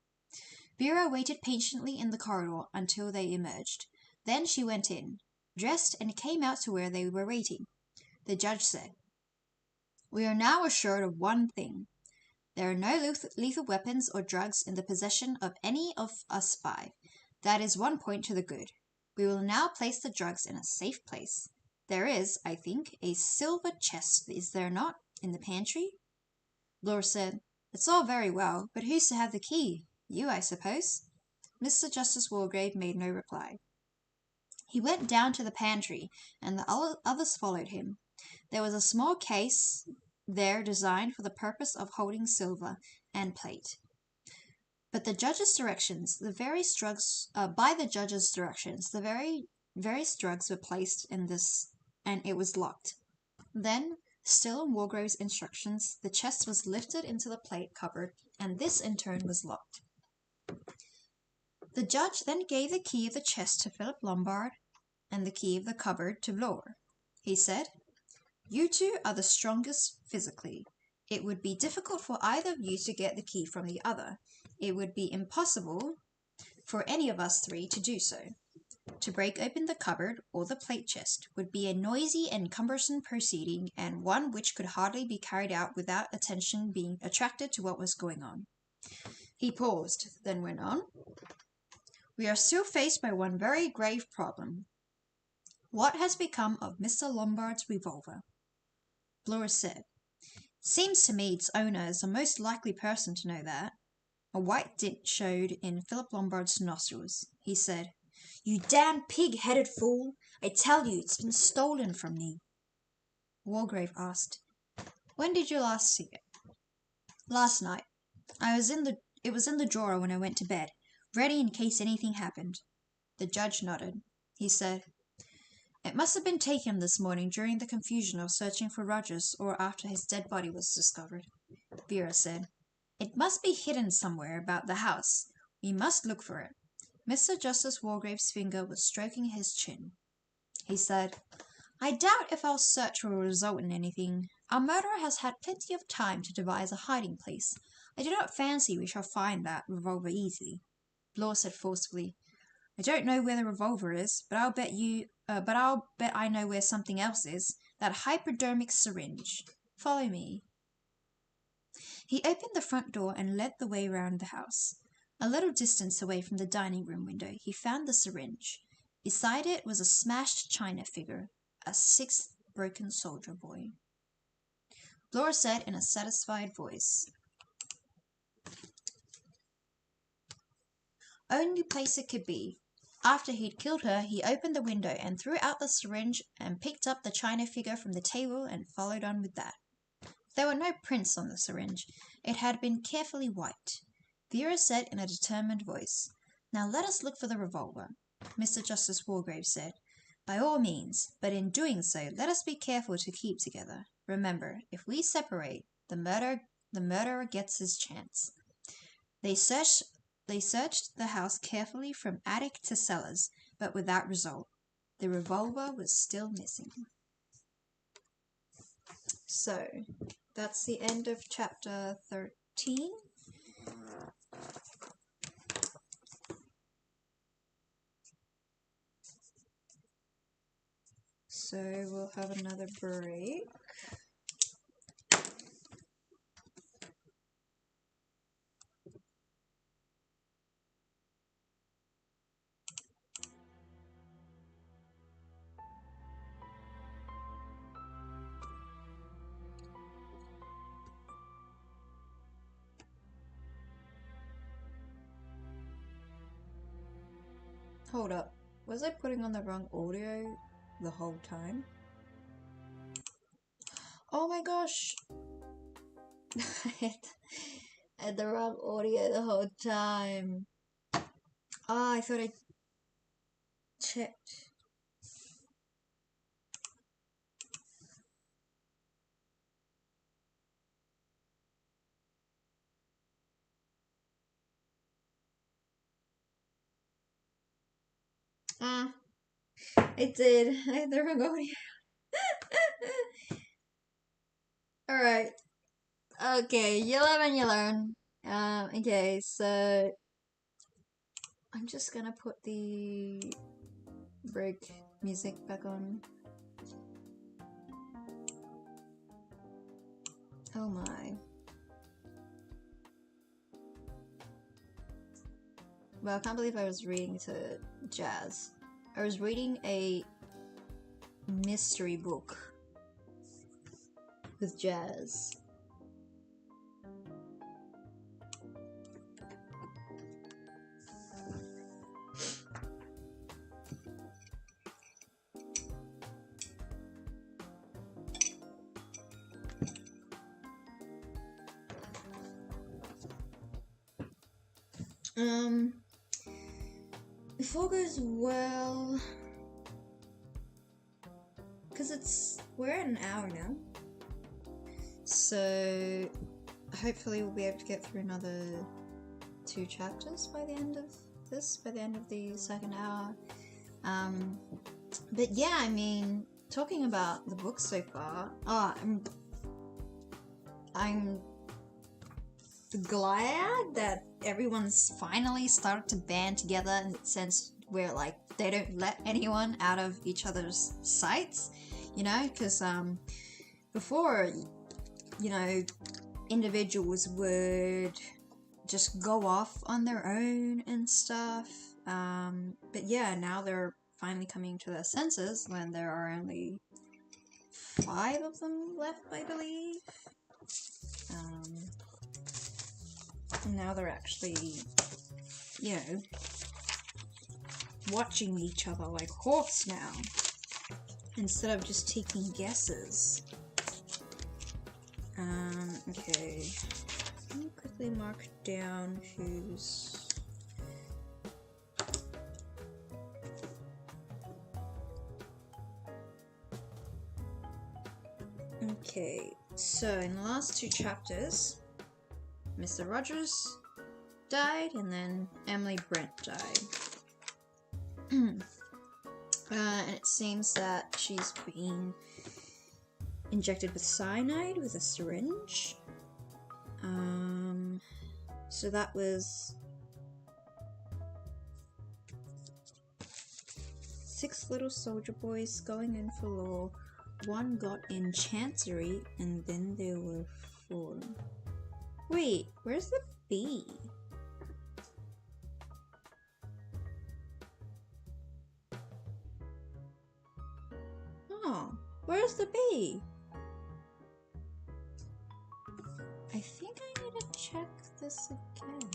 A: Vera waited patiently in the corridor until they emerged. Then she went in, dressed, and came out to where they were waiting. The judge said, We are now assured of one thing. There are no lethal weapons or drugs in the possession of any of us 5. That is one point to the good. We will now place the drugs in a safe place. There is, I think, a silver chest, is there not, in the pantry? Bloor said, It's all very well, but who's to have the key? You, I suppose. Mr. Justice Wargrave made no reply. He went down to the pantry, and the others followed him. There was a small case there designed for the purpose of holding silver and plate. But the judge's directions, by the judge's directions, the various drugs were placed in this, and it was locked. Then, still on Wargrove's instructions, the chest was lifted into the plate cupboard, and this in turn was locked. The judge then gave the key of the chest to Philip Lombard and the key of the cupboard to Blore. He said, "You two are the strongest physically. It would be difficult for either of you to get the key from the other. It would be impossible for any of us three to do so. To break open the cupboard or the plate chest would be a noisy and cumbersome proceeding, and one which could hardly be carried out without attention being attracted to what was going on." He paused, then went on. "We are still faced by one very grave problem. What has become of Mr. Lombard's revolver?" Blore said, "Seems to me its owner is the most likely person to know that." A white dint showed in Philip Lombard's nostrils. He said, "You damn pig-headed fool! I tell you, it's been stolen from me." Wargrave asked, "When did you last see it?" "Last night. It was in the drawer when I went to bed, ready in case anything happened." The judge nodded. He said, "It must have been taken this morning during the confusion of searching for Rogers, or after his dead body was discovered." Vera said, "It must be hidden somewhere about the house. We must look for it." Mr. Justice Wargrave's finger was stroking his chin. He said, "I doubt if our search will result in anything. Our murderer has had plenty of time to devise a hiding place. I do not fancy we shall find that revolver easily." Blore said forcefully, "I don't know where the revolver is, but I'll bet I know where something else is. That hypodermic syringe. Follow me." He opened the front door and led the way round the house. A little distance away from the dining room window, he found the syringe. Beside it was a smashed china figure, a sixth broken soldier boy. Blore said in a satisfied voice, "Only place it could be." After he'd killed her, he opened the window and threw out the syringe and picked up the china figure from the table and followed on with that. There were no prints on the syringe. It had been carefully wiped. Vera said in a determined voice, "Now let us look for the revolver." Mr. Justice Wargrave said, "By all means, but in doing so, let us be careful to keep together. Remember, if we separate, the murderer gets his chance." They searched the house carefully from attic to cellars, but without result. The revolver was still missing. So, that's the end of chapter 13. So, we'll have another break. Hold up. Was I putting on the wrong audio the whole time? Oh my gosh! I had the wrong audio the whole time. I thought I checked. I did. I had the wrong audio. Alright. Okay, you live and you learn. Okay, so I'm just gonna put the break music back on. Oh my. Well, I can't believe I was reading to Jazz. I was reading a mystery book with Jazz. If all goes well, because we're at an hour now, so hopefully we'll be able to get through another 2 chapters by the end of the second hour. But yeah, I mean, talking about the book so far, I'm glad that everyone's finally started to band together in the sense where, like, they don't let anyone out of each other's sights, you know, because before, you know, individuals would just go off on their own and stuff, but yeah, now they're finally coming to their senses when there are only 5 of them left, I believe. Now they're actually, you know, watching each other like hawks now, instead of just taking guesses. Okay. Let me quickly mark down who's... Okay, so in the last 2 chapters, Mr. Rogers died, and then Emily Brent died. And it seems that she's been injected with cyanide with a syringe. So that was 6 little soldier boys going in for law. 1 got in chancery, and then there were 4. Wait, where's the B? Oh, where's the B? I think I need to check this again.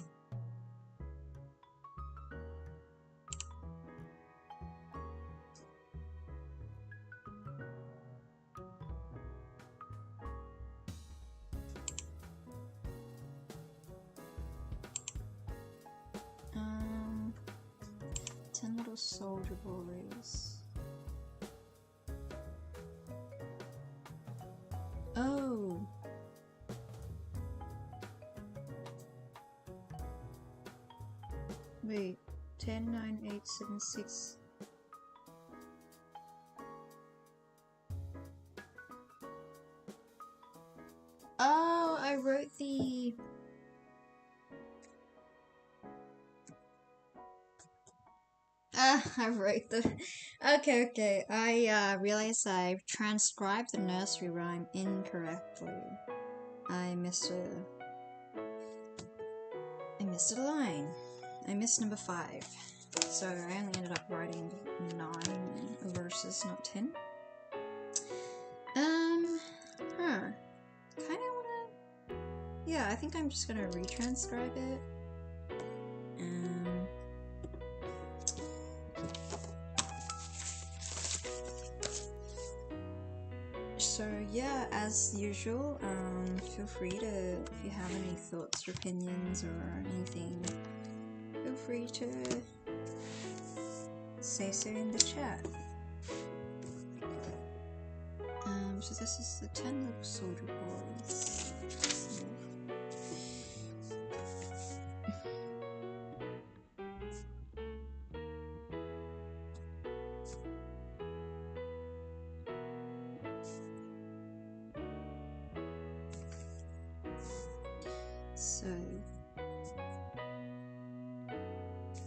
A: Ten little soldier boys. Oh. Wait, 10, 9, 8, 7, 6. Oh, I wrote the... I wrote the... Okay. I realized I transcribed the nursery rhyme incorrectly. I missed a line. I missed number 5. So I only ended up writing 9 verses, not 10. Kinda wanna... Yeah, I think I'm just gonna retranscribe it. So yeah, as usual, feel free to, if you have any thoughts or opinions or anything, feel free to say so in the chat. So this is the 10 little soldier boys. So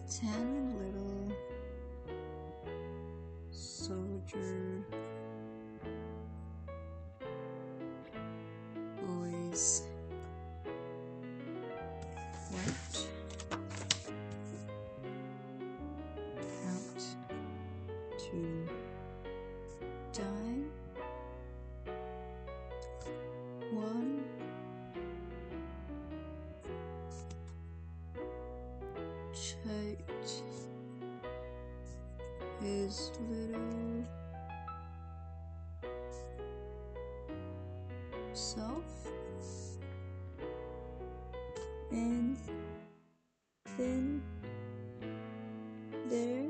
A: 10 little soldier boys went out to die. 1 choked his little self, and then there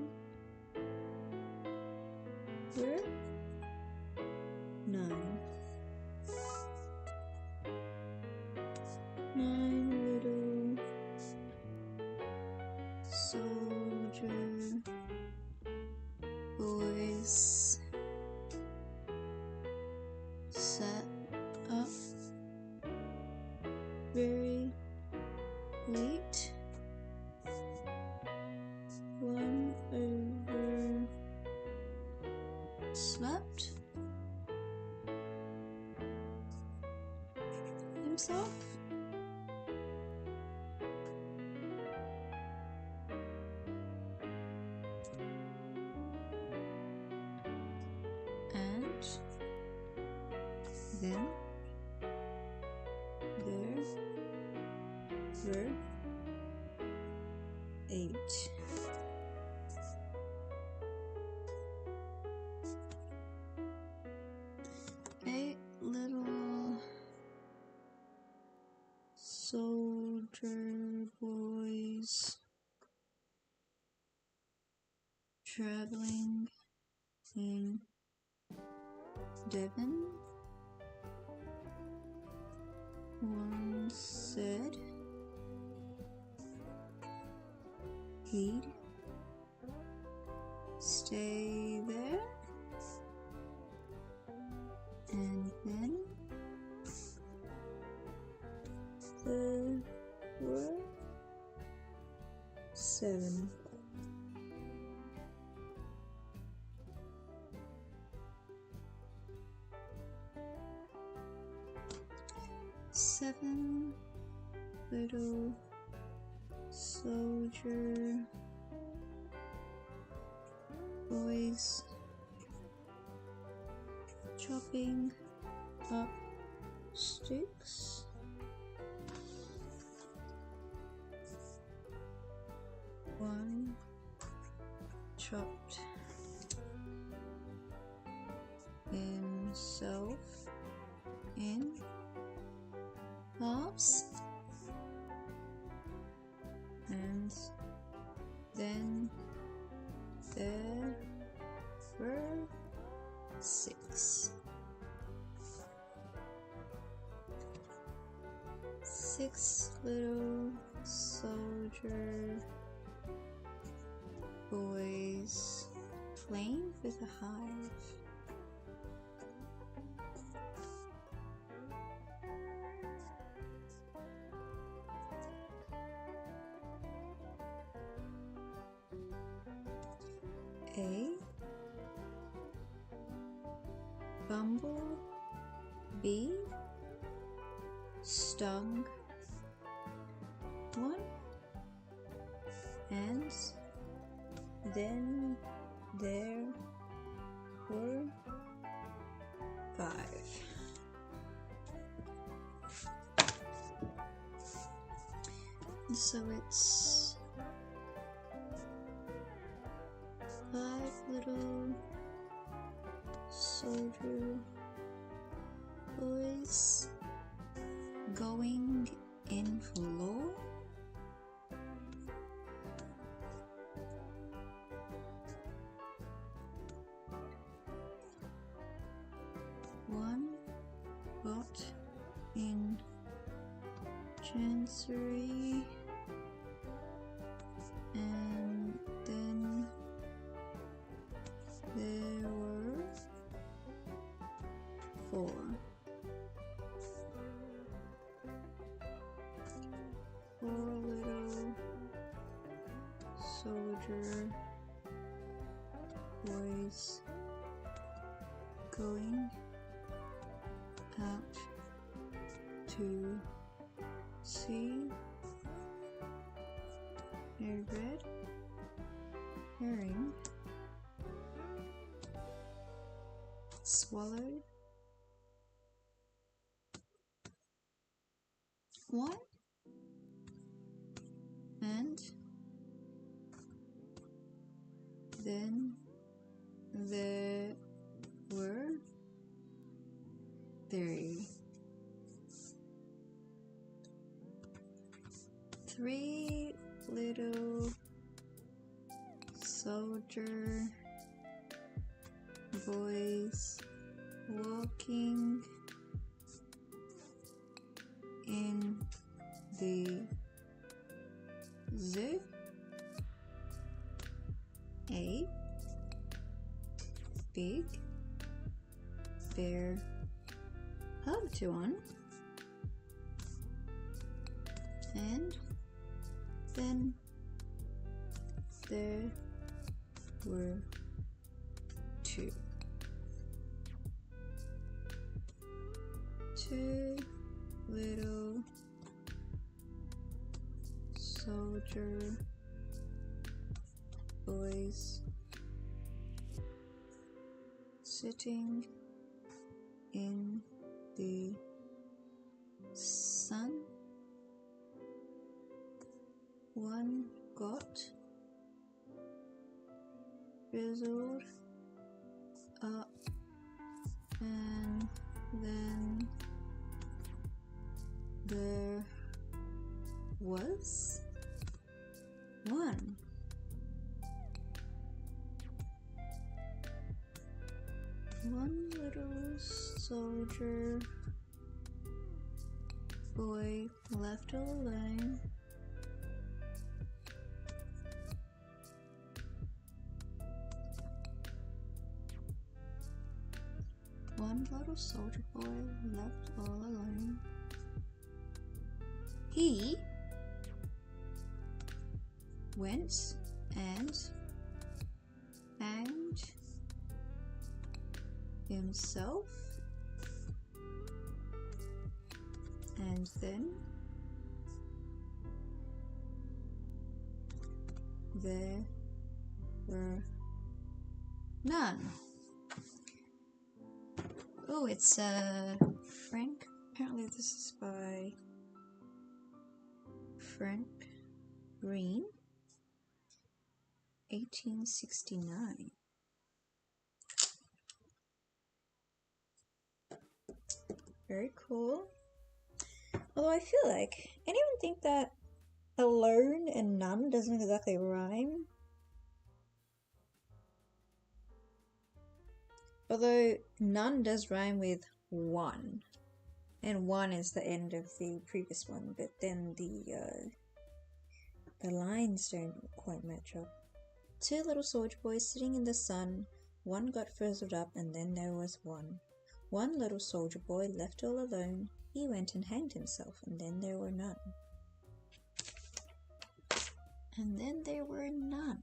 A: were 9. 9 little soldier boys sat up very late. One overslept himself. And then there were 8. Eight little soldier boys traveling in Devon. One said he'd stay there, and then there were 7. 7 little soldier boys chopping up sticks. One chopped himself in halves, and then there were 6. 6 little soldier boys playing with a hive. A bumblebee stung one, and then there were 5. So it's 5 little soldier boys going in flow. One got in chancery, and then there were 4. 4 little soldier boys going out to see a red herring swallowed one, and then there were 3. 3 little little soldier boys walking in the zoo. A big bear hugged one, and then there were two little soldier boys sitting in the sun. One got frizzled up, and then there was one little soldier boy left all alone. One little soldier boy left all alone. He went and hanged himself, and then there were none. Oh, it's Frank. Apparently this is by Frank Green, 1869. Very cool. Although I feel like, anyone think that alone and none doesn't exactly rhyme? Although none does rhyme with one, and one is the end of the previous one, but then the lines don't quite match up. Two little soldier boys sitting in the sun. One got frizzled up, and then there was one. One little soldier boy left all alone. He went and hanged himself, and then there were none. And then there were none.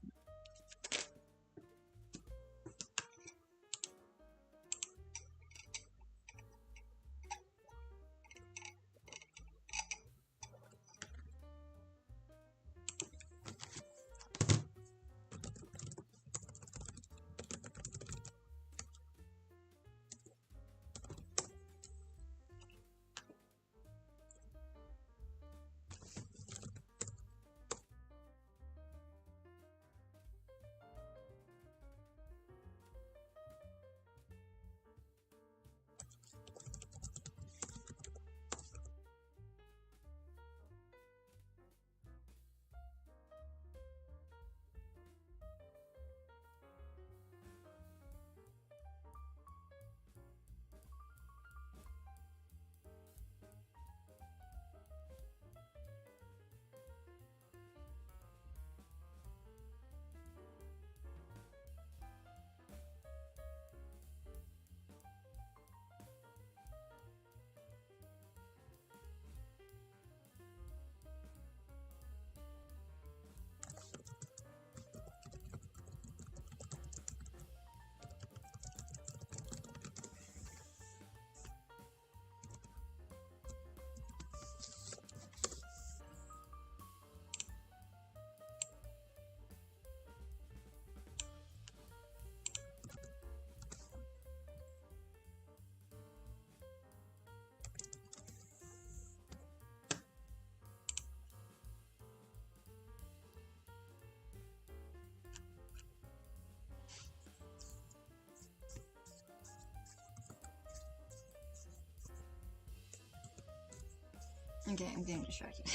A: Okay, I'm getting distracted.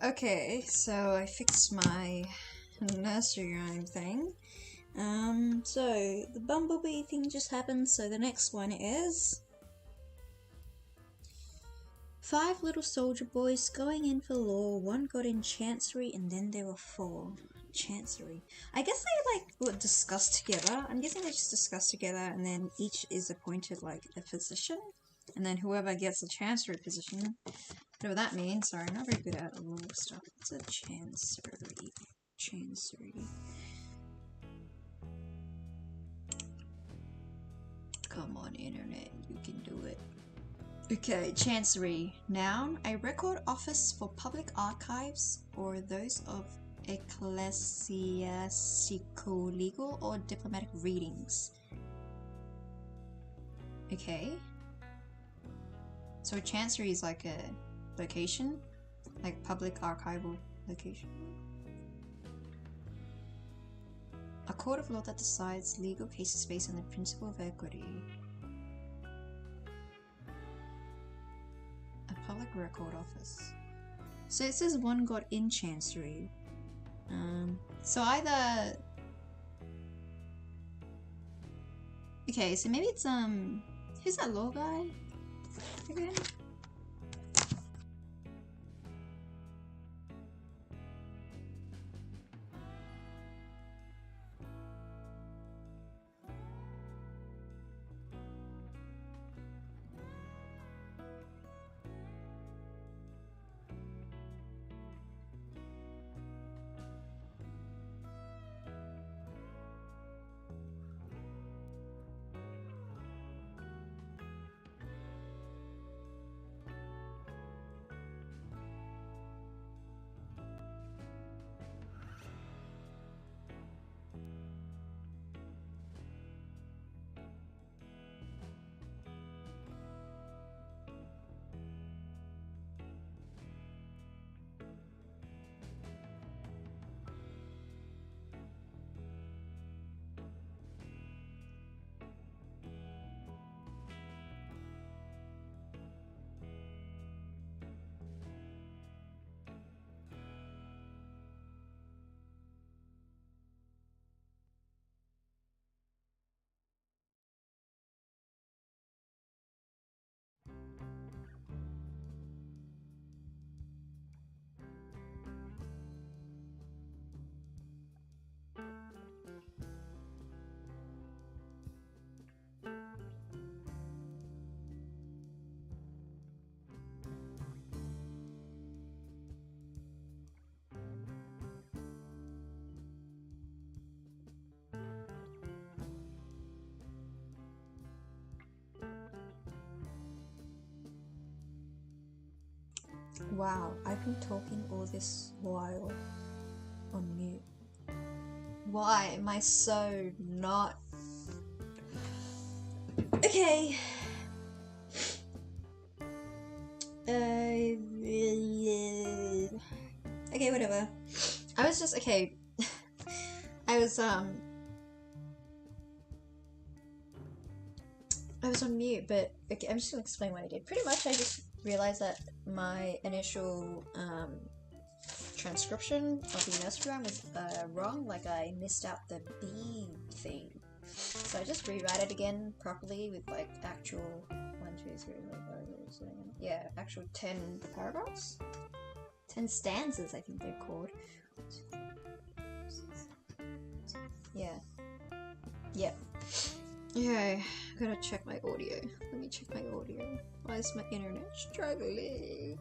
A: Okay, so I fixed my nursery rhyme thing. So the bumblebee thing just happened, so the next one is 5 little soldier boys going in for law. One got in chancery and then there were 4. Chancery. I guess they would discuss together. I'm guessing they just discuss together and then each is appointed like a physician. And then whoever gets a chancery position, whatever that means. Sorry, I'm not very good at law stuff. What's a chancery? Chancery. Come on, internet, you can do it. Okay, chancery. Noun, a record office for public archives or those of ecclesiastical, legal, or diplomatic readings. Okay. So a chancery is like a location, like public archival location. A court of law that decides legal cases based on the principle of equity. A public record office. So it says one got in chancery. So either... Okay, so maybe it's, who's that law guy again? Wow, I've been talking all this while on mute. Why am I so not... Okay. Okay, whatever. I was just, okay. I was on mute, but okay, I'm just gonna explain what I did. Pretty much I just realized that my initial transcription of the nursery rhyme was wrong, like I missed out the B thing. So I just rewrite it again properly with like actual 1, 2, 3, 4, 5, 6, 7, yeah, actual 10 paragraphs? 10 stanzas, I think they're called. Yeah. Yep. Okay, I gotta check my audio. Let me check my audio. Why is my internet struggling?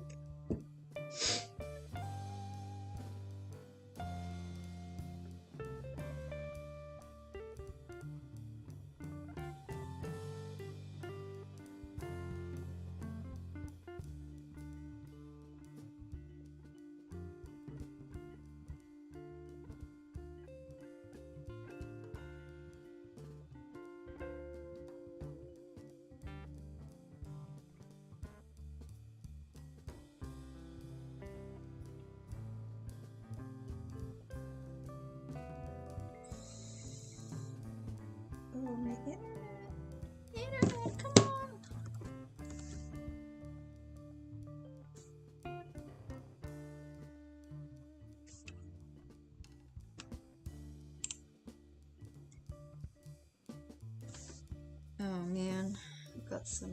A: got some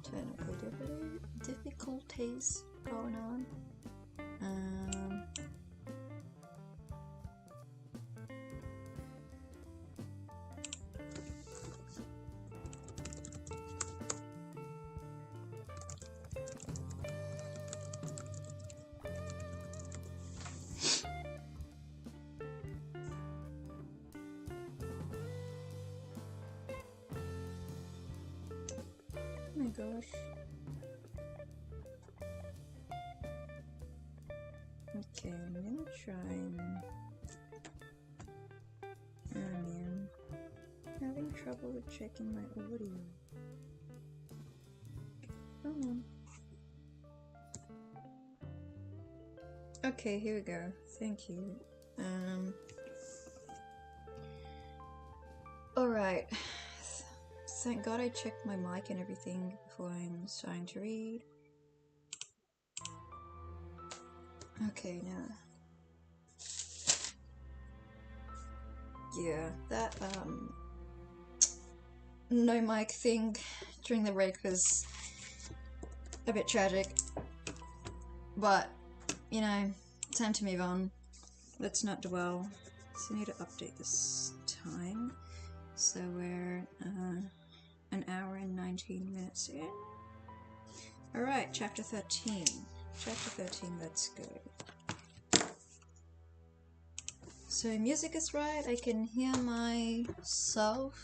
A: technical difficulties going on. Oh my gosh. Okay, I'm gonna try and... Oh man. I'm having trouble with checking my audio. Come on. Okay, here we go. Thank you. Alright. Thank God I checked my mic and everything before I'm starting to read. Okay, now. Yeah, that, no mic thing during the break was a bit tragic. But, you know, time to move on. Let's not dwell. So I need to update this time. So we're, an hour and 19 minutes in. Alright, chapter 13. Chapter 13, let's go. So music is right, I can hear myself.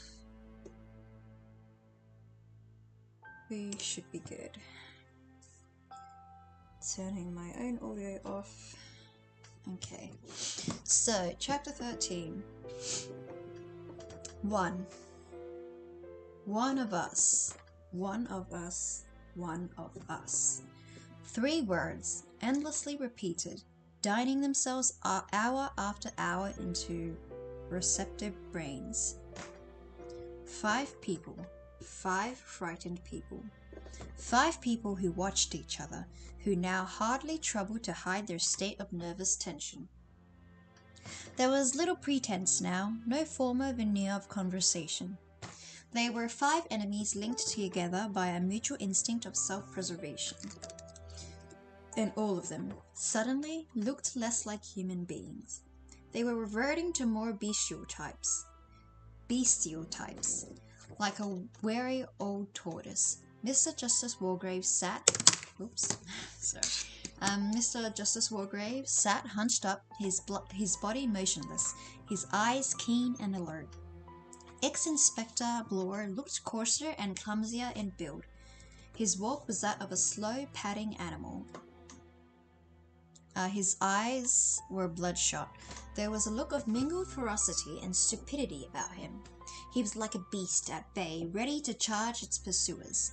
A: We should be good. Turning my own audio off. Okay, so chapter 13. 1. One of us, one of us, one of us. 3 words, endlessly repeated, dining themselves hour after hour into receptive brains. 5 people, 5 frightened people. 5 people who watched each other, who now hardly troubled to hide their state of nervous tension. There was little pretense now, no former veneer of conversation. They were 5 enemies linked together by a mutual instinct of self-preservation. And all of them, suddenly, looked less like human beings. They were reverting to more bestial types, like a wary old tortoise. Mr. Justice Wargrave sat... Oops, sorry. Mr. Justice Wargrave sat hunched up, his body motionless, his eyes keen and alert. Ex-Inspector Bloor looked coarser and clumsier in build. His walk was that of a slow, padding animal. His eyes were bloodshot. There was a look of mingled ferocity and stupidity about him. He was like a beast at bay, ready to charge its pursuers.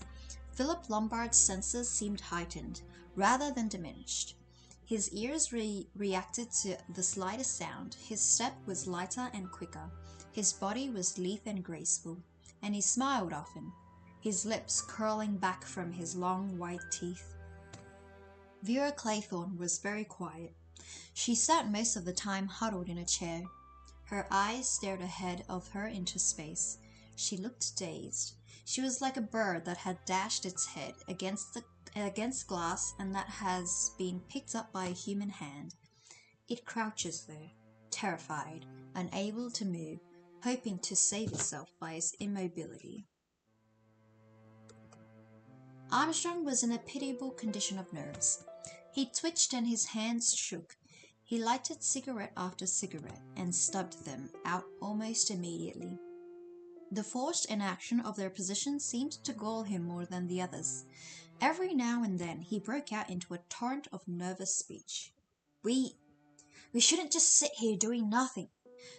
A: Philip Lombard's senses seemed heightened, rather than diminished. His ears reacted to the slightest sound. His step was lighter and quicker. His body was lithe and graceful, and he smiled often, his lips curling back from his long white teeth. Vera Claythorne was very quiet. She sat most of the time huddled in a chair. Her eyes stared ahead of her into space. She looked dazed. She was like a bird that had dashed its head against glass and that has been picked up by a human hand. It crouches there, terrified, unable to move, hoping to save itself by its immobility. Armstrong was in a pitiable condition of nerves. He twitched and his hands shook. He lighted cigarette after cigarette and stubbed them out almost immediately. The forced inaction of their position seemed to gall him more than the others. Every now and then he broke out into a torrent of nervous speech. We shouldn't just sit here doing nothing.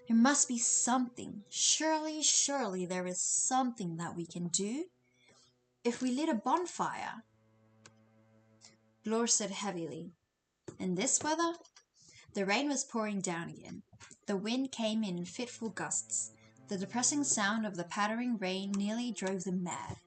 A: There must be something. Surely there is something that we can do. If we lit a bonfire. Bloor said heavily, "In this weather?" The rain was pouring down again. The wind came in fitful gusts. The depressing sound of the pattering rain nearly drove them mad.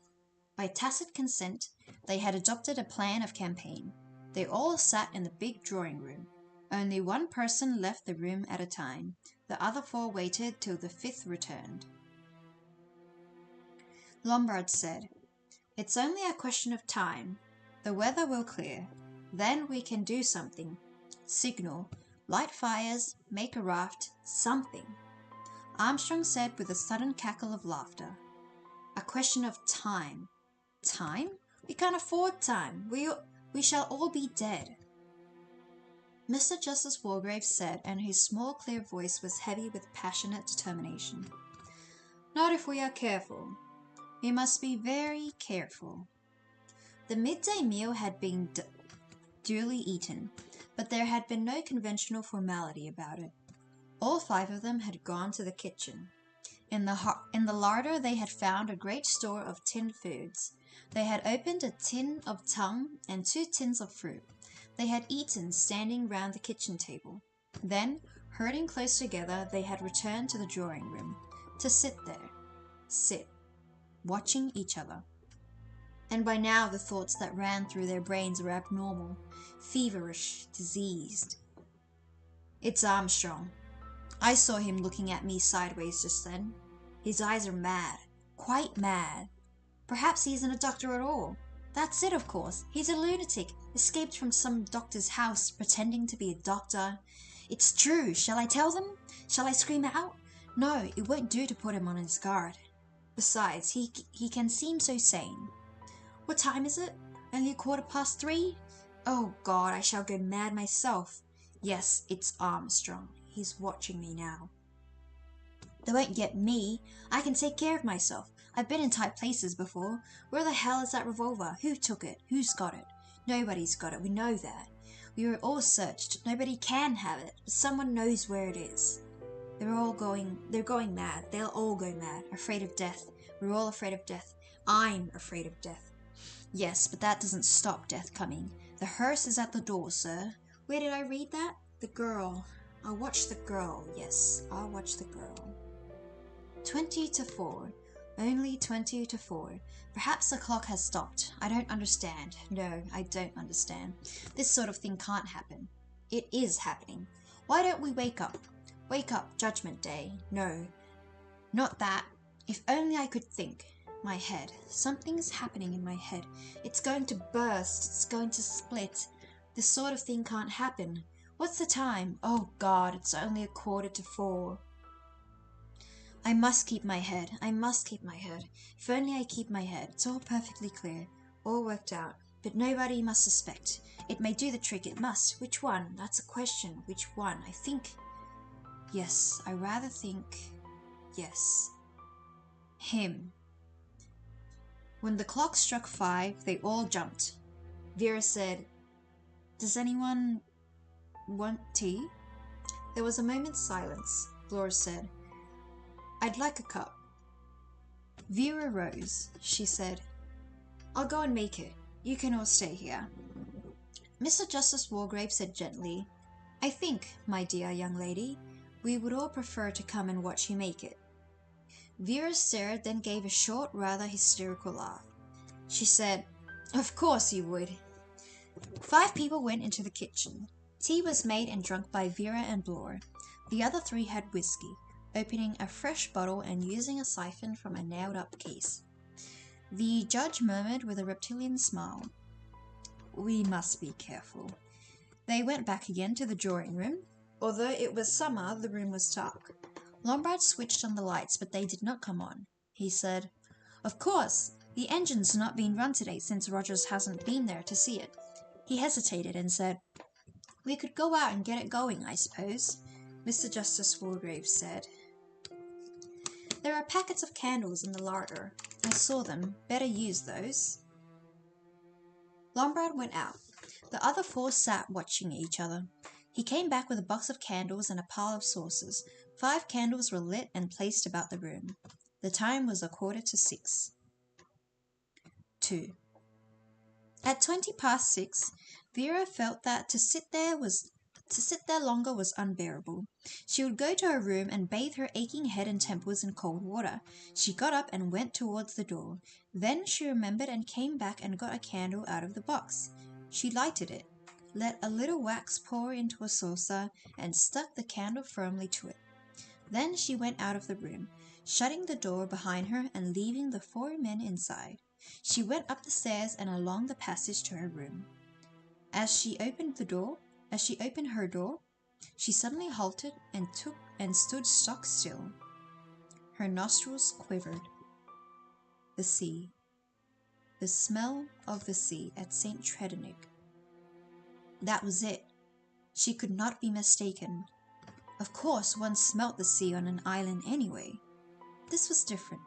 A: By tacit consent, they had adopted a plan of campaign. They all sat in the big drawing room. Only one person left the room at a time. The other 4 waited till the 5th returned. Lombard said, It's only a question of time. The weather will clear. Then we can do something. Signal, light fires, make a raft, something. Armstrong said with a sudden cackle of laughter. A question of time. Time? We can't afford time. We shall all be dead. Mr. Justice Walgrave said, and his small clear voice was heavy with passionate determination. Not if we are careful. We must be very careful. The midday meal had been duly eaten, but there had been no conventional formality about it. All 5 of them had gone to the kitchen. In the larder they had found a great store of tinned foods. They had opened a tin of tongue and 2 tins of fruit. They had eaten standing round the kitchen table. Then, herding close together, they had returned to the drawing room, to sit there, watching each other. And by now the thoughts that ran through their brains were abnormal, feverish, diseased. It's Armstrong. I saw him looking at me sideways just then. His eyes are mad, quite mad. Perhaps he isn't a doctor at all. That's it, of course. He's a lunatic, escaped from some doctor's house, pretending to be a doctor. It's true. Shall I tell them? Shall I scream out? No, it won't do to put him on his guard. Besides, he can seem so sane. What time is it? Only 3:15? Oh God, I shall go mad myself. Yes, it's Armstrong. He's watching me now. They won't get me. I can take care of myself. I've been in tight places before. Where the hell is that revolver? Who took it? Who's got it? Nobody's got it. We know that. We were all searched. Nobody can have it, but someone knows where it is. They're going mad. They'll all go mad. Afraid of death. We're all afraid of death. I'm afraid of death. Yes, but that doesn't stop death coming. The hearse is at the door, sir. Where did I read that? The girl. I'll watch the girl. Yes, I'll watch the girl. 20 to 4. Only 20 to 4. Perhaps the clock has stopped. I don't understand. No, I don't understand. This sort of thing can't happen. It is happening. Why don't we wake up? Wake up, Judgment Day. No, not that. If only I could think. My head. Something's happening in my head. It's going to burst. It's going to split. This sort of thing can't happen. What's the time? Oh God, it's only 4:15. I must keep my head. I must keep my head. If only I keep my head. It's all perfectly clear. All worked out. But nobody must suspect. It may do the trick. It must. Which one? That's a question. Which one? I think... Yes, I rather think... Yes. Him. When the clock struck 5, they all jumped. Vera said, "Does anyone want tea?" There was a moment's silence. Laura said, "I'd like a cup." Vera rose. She said, "I'll go and make it. You can all stay here." Mr. Justice Walgrave said gently, "I think, my dear young lady, we would all prefer to come and watch you make it." Vera stared, then gave a short, rather hysterical laugh. She said, "Of course you would." 5 people went into the kitchen. Tea was made and drunk by Vera and Blore. The other 3 had whiskey, opening a fresh bottle and using a siphon from a nailed-up case. The judge murmured with a reptilian smile, "We must be careful." They went back again to the drawing room. Although it was summer, the room was dark. Lombard switched on the lights, but they did not come on. He said, "Of course, the engine's not been run today since Rogers hasn't been there to see it." He hesitated and said, "We could go out and get it going, I suppose." Mr. Justice Walgrave said, "There are packets of candles in the larder. I saw them. Better use those." Lombard went out. The other 4 sat watching each other. He came back with a box of candles and a pile of saucers. 5 candles were lit and placed about the room. The time was 6:15. 2. At 6:20, Vera felt that to sit there longer was unbearable. She would go to her room and bathe her aching head and temples in cold water. She got up and went towards the door. Then she remembered and came back and got a candle out of the box. She lighted it, let a little wax pour into a saucer, and stuck the candle firmly to it. Then she went out of the room. shutting the door behind her and leaving the four men inside. She went up the stairs and along the passage to her room. As she opened her door, she suddenly halted and stood stock still. Her nostrils quivered. The sea. The smell of the sea at St. Tredenick. That was it. She could not be mistaken. Of course, one smelt the sea on an island anyway. This was different.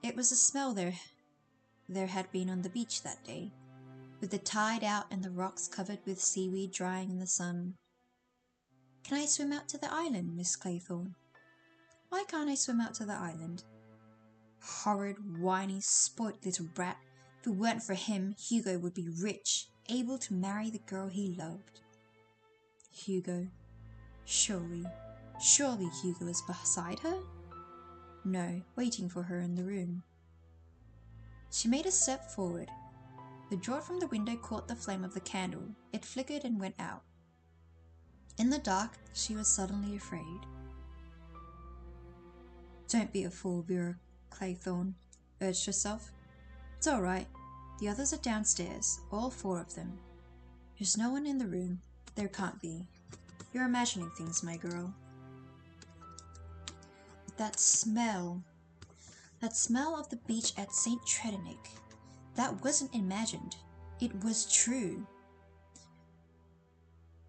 A: It was a smell there had been on the beach that day, with the tide out and the rocks covered with seaweed drying in the sun. "Can I swim out to the island, Miss Claythorne?" "Why can't I swim out to the island?" Horrid, whiny, spoilt little brat. If it weren't for him, Hugo would be rich, able to marry the girl he loved. Hugo. Surely Hugo was beside her? No, waiting for her in the room. She made a step forward. The draught from the window caught the flame of the candle. It flickered and went out. In the dark, she was suddenly afraid. "Don't be a fool, Vera Claythorne," urged herself. "It's all right. The others are downstairs, all four of them. There's no one in the room. There can't be. You're imagining things, my girl." That smell of the beach at St. Tredenick, that wasn't imagined. It was true.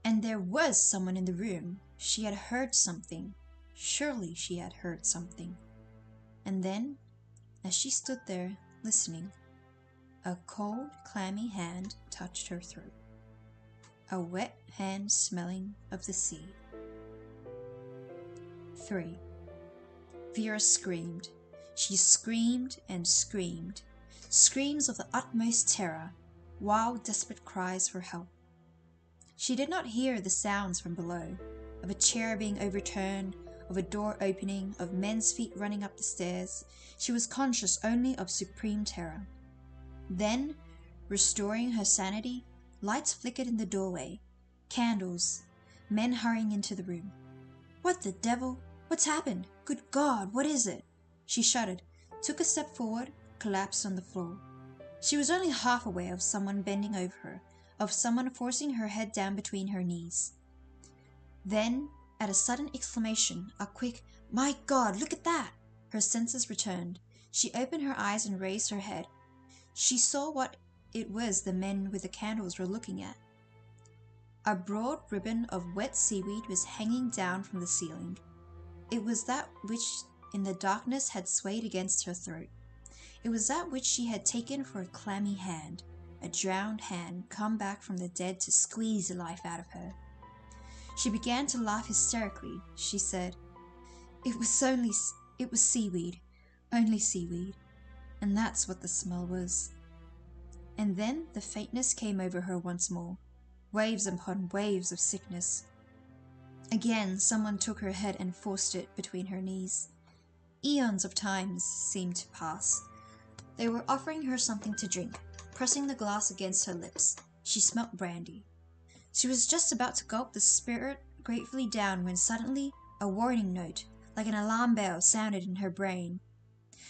A: And there was someone in the room. She had heard something. Surely she had heard something. And then, as she stood there, listening, a cold, clammy hand touched her throat. A wet hand smelling of the sea. 3. Vera screamed. She screamed and screamed. Screams of the utmost terror, wild, desperate cries for help. She did not hear the sounds from below, of a chair being overturned, of a door opening, of men's feet running up the stairs. She was conscious only of supreme terror. Then, restoring her sanity, lights flickered in the doorway. Candles. Men hurrying into the room. "What the devil? What's happened? Good God, what is it?" She shuddered, took a step forward, collapsed on the floor. She was only half aware of someone bending over her, of someone forcing her head down between her knees. Then, at a sudden exclamation, a quick, "My God, look at that!" her senses returned. She opened her eyes and raised her head. She saw what it was the men with the candles were looking at. A broad ribbon of wet seaweed was hanging down from the ceiling. It was that which in the darkness had swayed against her throat. It was that which she had taken for a clammy hand, a drowned hand come back from the dead to squeeze the life out of her. She began to laugh hysterically. She said, it was seaweed, only seaweed, and that's what the smell was." And then the faintness came over her once more, waves upon waves of sickness. Again someone took her head and forced it between her knees. Eons of time seemed to pass. They were offering her something to drink, pressing the glass against her lips. She smelt brandy. She was just about to gulp the spirit gratefully down when suddenly a warning note, like an alarm bell, sounded in her brain.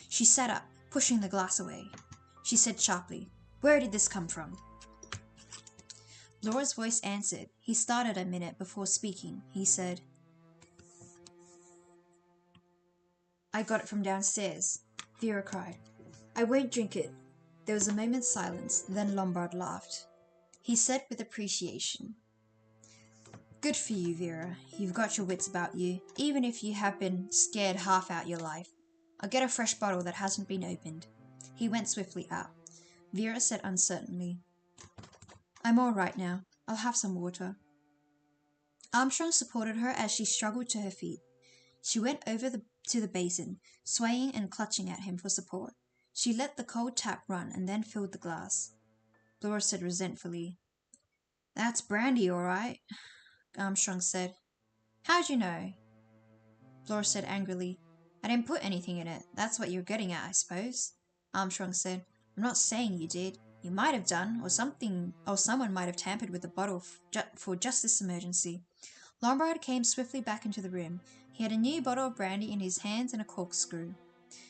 A: She sat up, pushing the glass away. She said sharply, "Where did this come from?" Laura's voice answered. He started a minute before speaking. He said, "I got it from downstairs." Vera cried, "I won't drink it." There was a moment's silence, then Lombard laughed. He said with appreciation, "Good for you, Vera. You've got your wits about you, even if you have been scared half out your life. I'll get a fresh bottle that hasn't been opened." He went swiftly out. Vera said uncertainly, "I'm all right now. I'll have some water." Armstrong supported her as she struggled to her feet. She went over to the basin, swaying and clutching at him for support. She let the cold tap run and then filled the glass. Laura said resentfully, "That's brandy, all right." Armstrong said, "How'd you know?" Laura said angrily, "I didn't put anything in it. That's what you're getting at, I suppose." Armstrong said, "I'm not saying you did. You might have done, or someone might have tampered with the bottle for just this emergency. Lombard came swiftly back into the room. He had a new bottle of brandy in his hands and a corkscrew.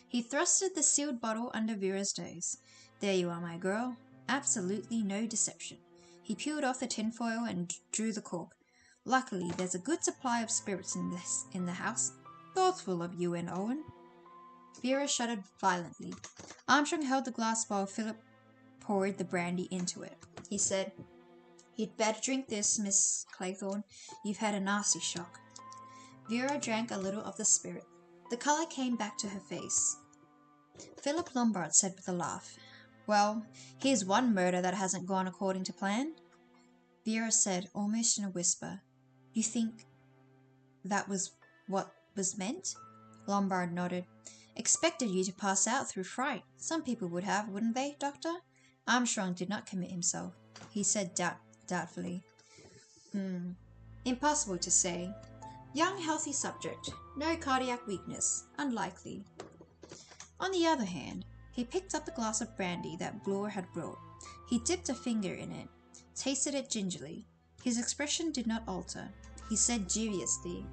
A: He thrusted the sealed bottle under Vera's nose. "There you are, my girl. Absolutely no deception." He peeled off the tinfoil and drew the cork. "Luckily, there's a good supply of spirits in the house. Thoughtful of you and Owen." Vera shuddered violently. Armstrong held the glass while Philip poured the brandy into it. He said, "You'd better drink this, Miss Claythorne. You've had a nasty shock." Vera drank a little of the spirit. The colour came back to her face. Philip Lombard said with a laugh, "Well, here's one murder that hasn't gone according to plan." Vera said, almost in a whisper, "You think that was what was meant?" Lombard nodded. "Expected you to pass out through fright. Some people would have, wouldn't they, Doctor?" Armstrong did not commit himself. He said doubtfully, "Impossible to say. Young, healthy subject. No cardiac weakness. Unlikely." On the other hand, he picked up the glass of brandy that Blore had brought. He dipped a finger in it, tasted it gingerly. His expression did not alter. He said dubiously,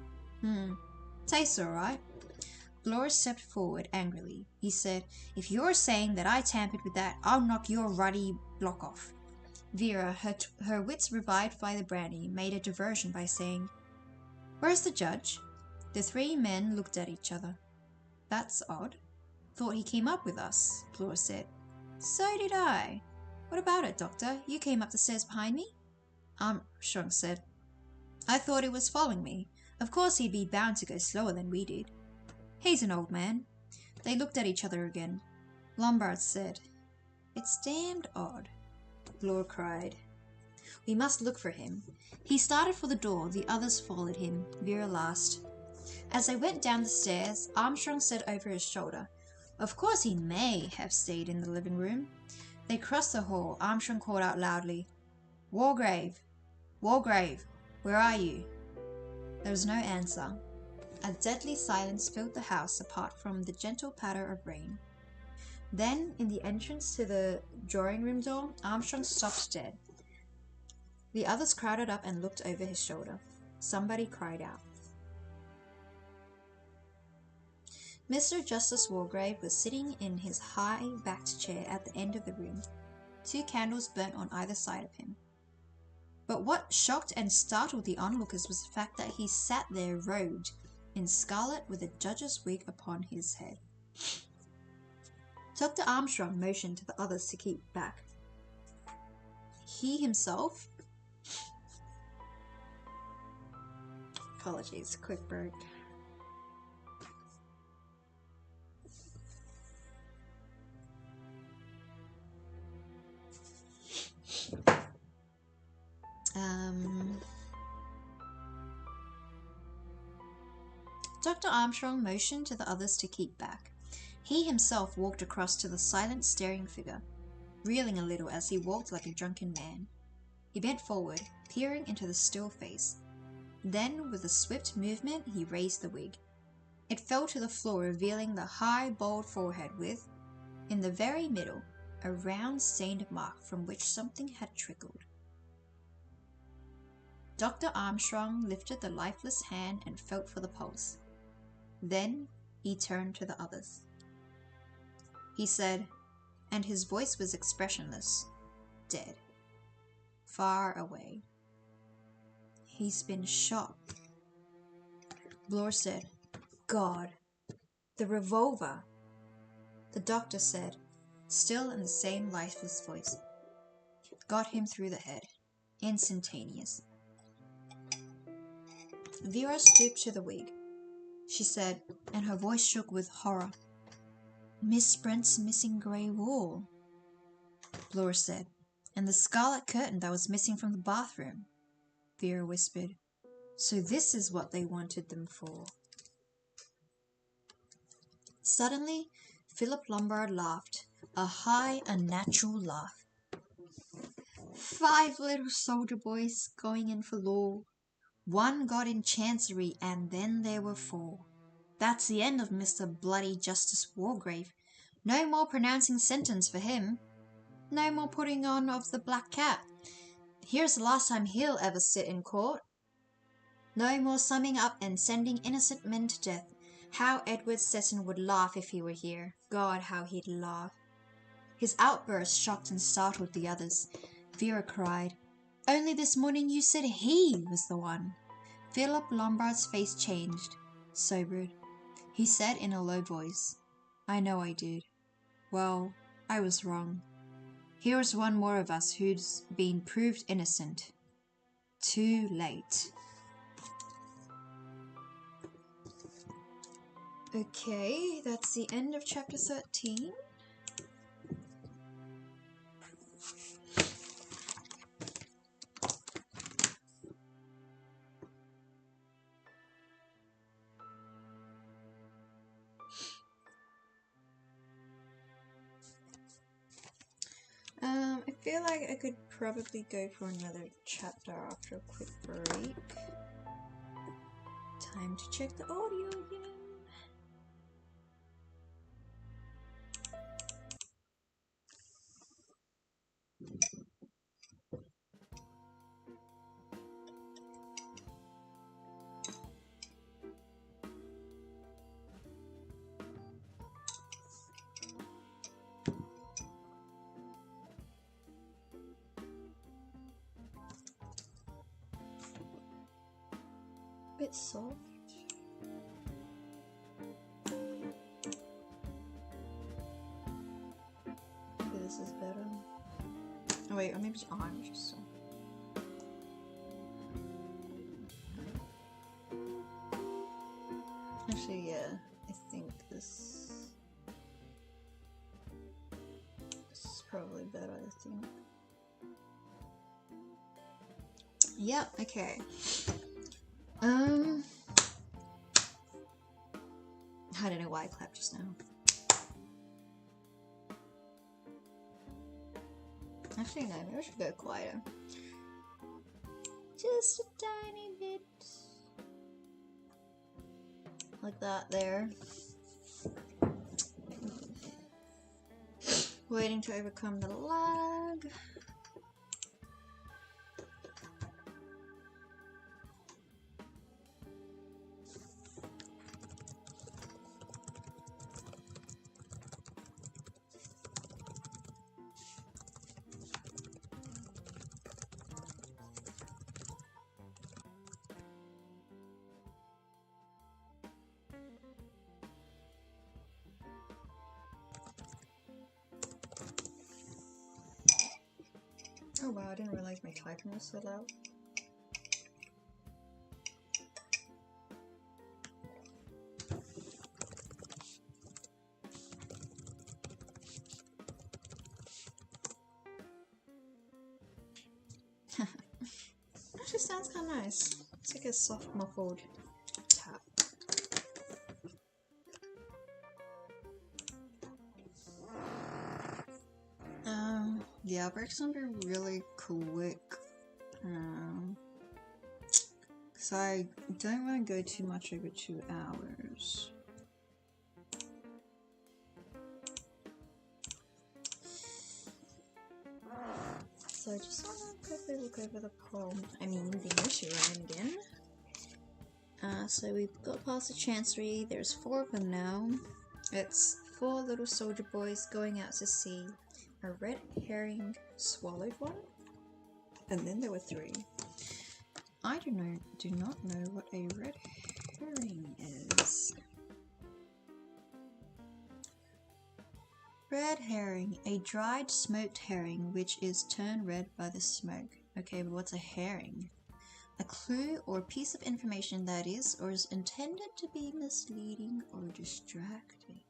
A: "Tastes all right." Blore stepped forward angrily. He said, "If you're saying that I tampered with that, I'll knock your ruddy block off." Vera, her wits revived by the brandy, made a diversion by saying, "Where's the judge?" The three men looked at each other. "That's odd. Thought he came up with us," Blore said. "So did I. What about it, Doctor? You came up the stairs behind me?" Armstrong said, "I thought he was following me. Of course he'd be bound to go slower than we did. He's an old man." They looked at each other again. Lombard said, "It's damned odd." Blore cried, "We must look for him." He started for the door. The others followed him, Vera last. As they went down the stairs, Armstrong said over his shoulder, "Of course he may have stayed in the living room." They crossed the hall. Armstrong called out loudly, "Wargrave! Wargrave! Where are you?" There was no answer. A deadly silence filled the house apart from the gentle patter of rain. Then, in the entrance to the drawing room door, Armstrong stopped dead. The others crowded up and looked over his shoulder. Somebody cried out. Mr. Justice Wargrave was sitting in his high-backed chair at the end of the room. 2 candles burnt on either side of him. But what shocked and startled the onlookers was the fact that he sat there robed in scarlet with a judge's wig upon his head. Dr. Armstrong motioned to the others to keep back. He himself... Apologies, quick break. Dr. Armstrong motioned to the others to keep back. He himself walked across to the silent, staring figure, reeling a little as he walked like a drunken man. He bent forward, peering into the still face. Then, with a swift movement, he raised the wig. It fell to the floor, revealing the high, bald forehead with, in the very middle, a round, stained mark from which something had trickled. Dr. Armstrong lifted the lifeless hand and felt for the pulse. Then he turned to the others. He said, and his voice was expressionless, "Dead. Far away. He's been shot." Blore said, "God, the revolver." The doctor said, still in the same lifeless voice, "Got him through the head. Instantaneous." Vera stooped to the wig. She said, and her voice shook with horror, "Miss Brent's missing grey wool." Blore said, "And the scarlet curtain that was missing from the bathroom." Vera whispered, "So this is what they wanted them for." Suddenly, Philip Lombard laughed, a high, unnatural laugh. 5 little soldier boys going in for law. 1 got in chancery, and then there were 4. That's the end of Mr. Bloody Justice Wargrave. No more pronouncing sentence for him. No more putting on of the black cap. Here's the last time he'll ever sit in court. No more summing up and sending innocent men to death. How Edward Seton would laugh if he were here. God, how he'd laugh. His outburst shocked and startled the others. Vera cried, "Only this morning you said he was the one." Philip Lombard's face changed, sobered. He said in a low voice, "I know I did. Well, I was wrong. Here's one more of us who's been proved innocent. Too late." Okay, that's the end of chapter 13. I feel like I could probably go for another chapter after a quick break. Time to check the audio again. Bit soft. Maybe this is better. Oh wait, or maybe I'm just soft. Actually, yeah, I think this is probably better, I think. Yep, okay. I don't know why I clapped just now. Actually, no, maybe I should go quieter. Just a tiny bit. Like that there. Waiting to overcome the lag. Oh wow, I didn't realize my typing was so loud. Actually sounds kind of nice. It's like a soft muffled tap. Yeah, break's gonna be really quick. Cause I don't want to go too much over 2 hours. So I just want to quickly look over the poem. I mean, the nursery rhyme again. So we've got past the chancery. There's 4 of them now. It's 4 little soldier boys going out to sea. A red herring swallowed one, and then there were 3. I do not know what a red herring is. Red herring, a dried smoked herring which is turned red by the smoke. Okay, but what's a herring? A clue or piece of information that is or is intended to be misleading or distracting.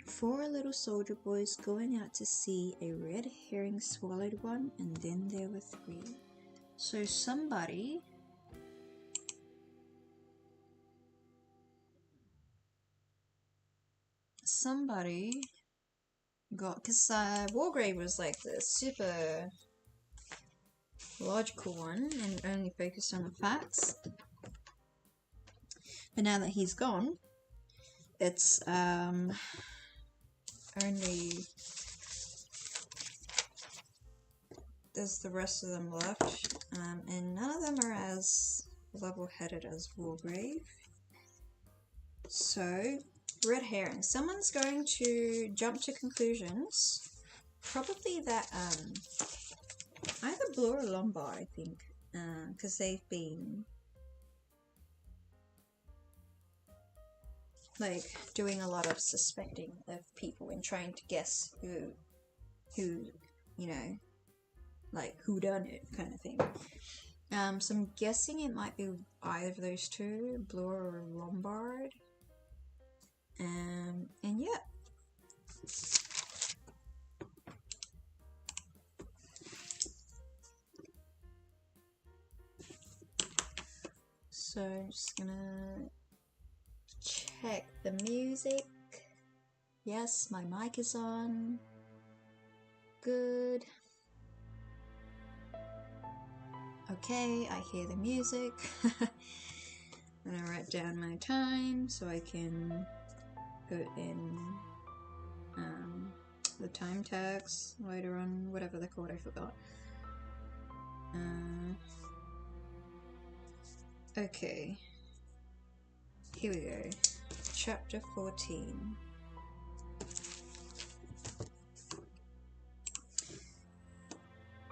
A: 4 little soldier boys going out to sea. A red herring swallowed one, and then there were 3. So somebody got, because Wargrave was like the super logical one and only focused on the facts. But now that he's gone, it's only there's the rest of them left, and none of them are as level-headed as Wargrave. So, red herring. Someone's going to jump to conclusions. Probably that, either Blue or Lombard, I think, because they've been, like, doing a lot of suspecting of people and trying to guess who, you know, like, who done it, kind of thing. So I'm guessing it might be either of those two, Blue or Lombard. And yeah. So I'm just gonna check the music. Yes, my mic is on. Good. Okay, I hear the music. I'm gonna write down my time so I can put in the time tags later on, whatever they're called, I forgot. Okay, here we go. Chapter 14.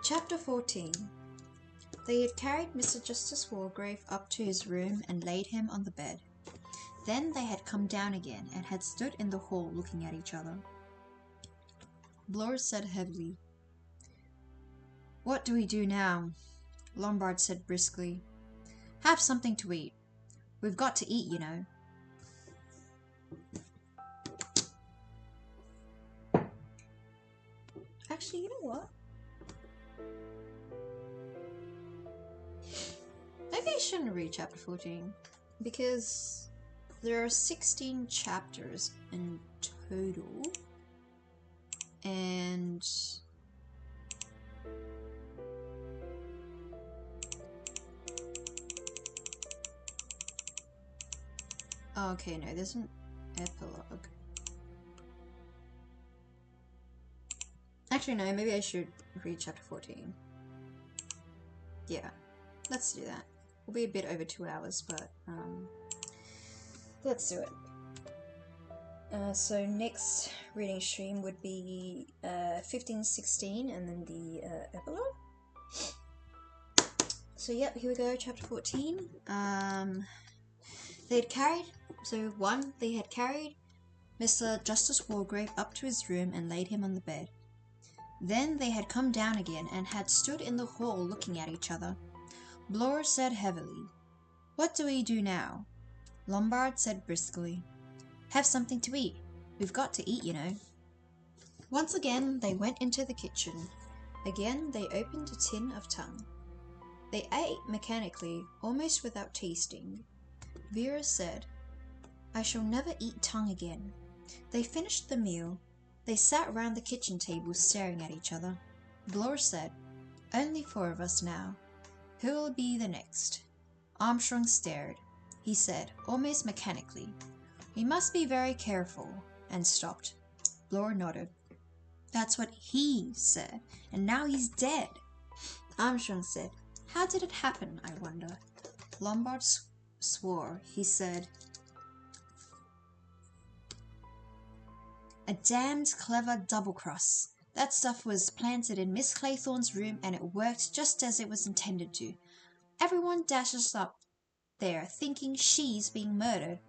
A: Chapter 14. They had carried Mr. Justice Wargrave up to his room and laid him on the bed. Then they had come down again and had stood in the hall looking at each other. Blore said heavily, "What do we do now?" Lombard said briskly, "Have something to eat. We've got to eat, you know." Actually, you know what? Maybe I shouldn't read chapter 14, because there are 16 chapters in total, and oh, okay, no, there's an epilogue. Actually, no, maybe I should read chapter 14. Yeah, let's do that. We'll be a bit over 2 hours, but let's do it. So next reading stream would be 15-16 and then the epilogue. So yep, here we go, chapter 14. They had carried Mr. Justice Wargrave up to his room and laid him on the bed. Then they had come down again and had stood in the hall looking at each other. Blore said heavily, "What do we do now?" Lombard said briskly, "Have something to eat. We've got to eat, you know." Once again they went into the kitchen. Again they opened a tin of tongue. They ate mechanically, almost without tasting. Vera said, "I shall never eat tongue again." They finished the meal. They sat round the kitchen table staring at each other. Blore said, "Only 4 of us now. Who will be the next?" Armstrong stared. He said, almost mechanically, "We must be very careful," and stopped. Blore nodded. "That's what he said, and now he's dead." Armstrong said, "How did it happen, I wonder?" Lombard swore. He said, "A damned clever double-cross. That stuff was planted in Miss Claythorne's room and it worked just as it was intended to. Everyone dashes up there thinking she's being murdered,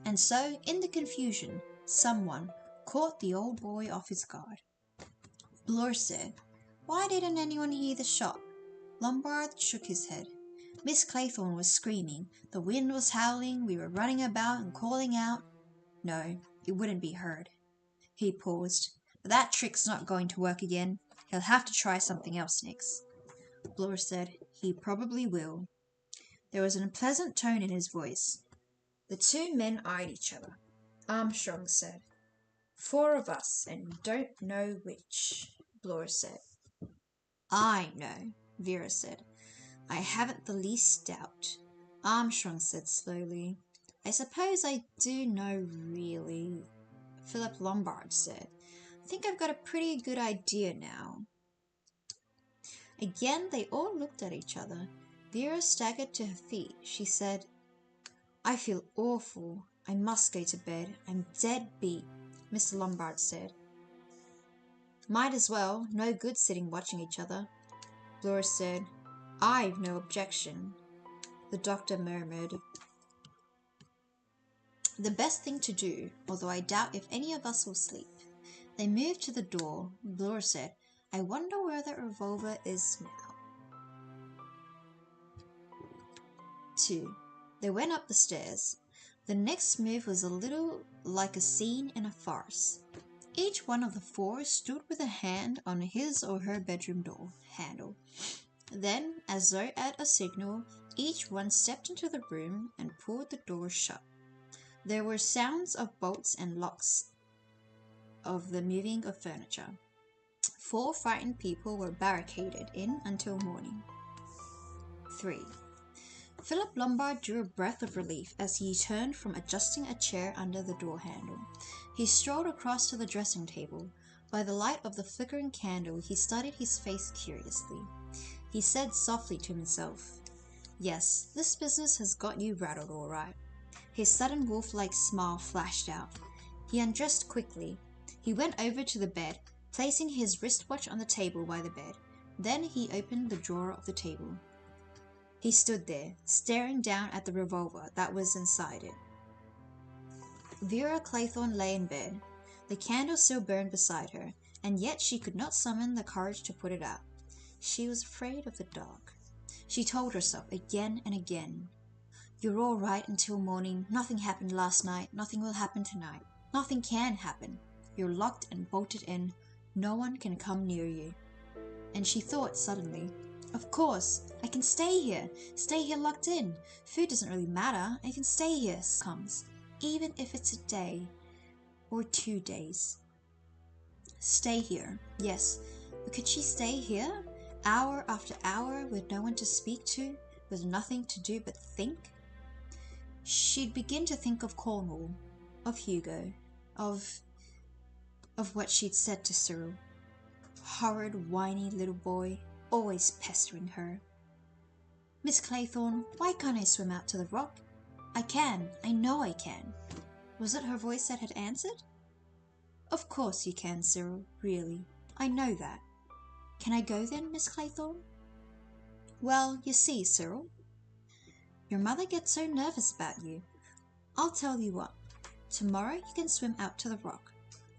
A: and so, in the confusion, someone caught the old boy off his guard." Blore said, "Why didn't anyone hear the shot?" Lombard shook his head. "Miss Claythorne was screaming, the wind was howling, we were running about and calling out. No, it wouldn't be heard." He paused. "But that trick's not going to work again. He'll have to try something else next." Blore said, "He probably will." There was an unpleasant tone in his voice. The 2 men eyed each other. Armstrong said, "4 of us, and don't know which," Blore said. "I know," Vera said. "I haven't the least doubt." Armstrong said slowly, "I suppose I do know, really." Philip Lombard said, "I think I've got a pretty good idea now." Again, they all looked at each other. Vera staggered to her feet. She said, "I feel awful. I must go to bed. I'm dead beat," Mr. Lombard said. "Might as well. No good sitting watching each other." Laura said, "I've no objection." The doctor murmured, "The best thing to do, although I doubt if any of us will sleep." They moved to the door. Laura said, "I wonder where the revolver is now." 2. They went up the stairs. The next move was a little like a scene in a farce. Each one of the four stood with a hand on his or her bedroom door handle. Then, as though at a signal, each one stepped into the room and pulled the door shut. There were sounds of bolts and locks, of the moving of furniture. 4 frightened people were barricaded in until morning. 3. Philip Lombard drew a breath of relief as he turned from adjusting a chair under the door handle. He strolled across to the dressing table. By the light of the flickering candle, he studied his face curiously. He said softly to himself, "Yes, this business has got you rattled all right." His sudden wolf-like smile flashed out. He undressed quickly. He went over to the bed, placing his wristwatch on the table by the bed. Then he opened the drawer of the table. He stood there, staring down at the revolver that was inside it. Vera Claythorne lay in bed. The candle still burned beside her, and yet she could not summon the courage to put it out. She was afraid of the dark. She told herself again and again, "You're all right until morning. Nothing happened last night. Nothing will happen tonight. Nothing can happen. You're locked and bolted in. No one can come near you." And she thought suddenly, "Of course, I can stay here locked in. Food doesn't really matter. I can stay here comes, even if it's a day or 2 days. Stay here, yes, but could she stay here, hour after hour, with no one to speak to, with nothing to do but think? She'd begin to think of Cornwall, of Hugo, of what she'd said to Cyril. Horrid, whiny little boy, always pestering her. "Miss Claythorne, why can't I swim out to the rock? I can, I know I can." Was it her voice that had answered? "Of course you can, Cyril, really. I know that. Can I go then, Miss Claythorne?" "Well, you see, Cyril, your mother gets so nervous about you. I'll tell you what. Tomorrow you can swim out to the rock.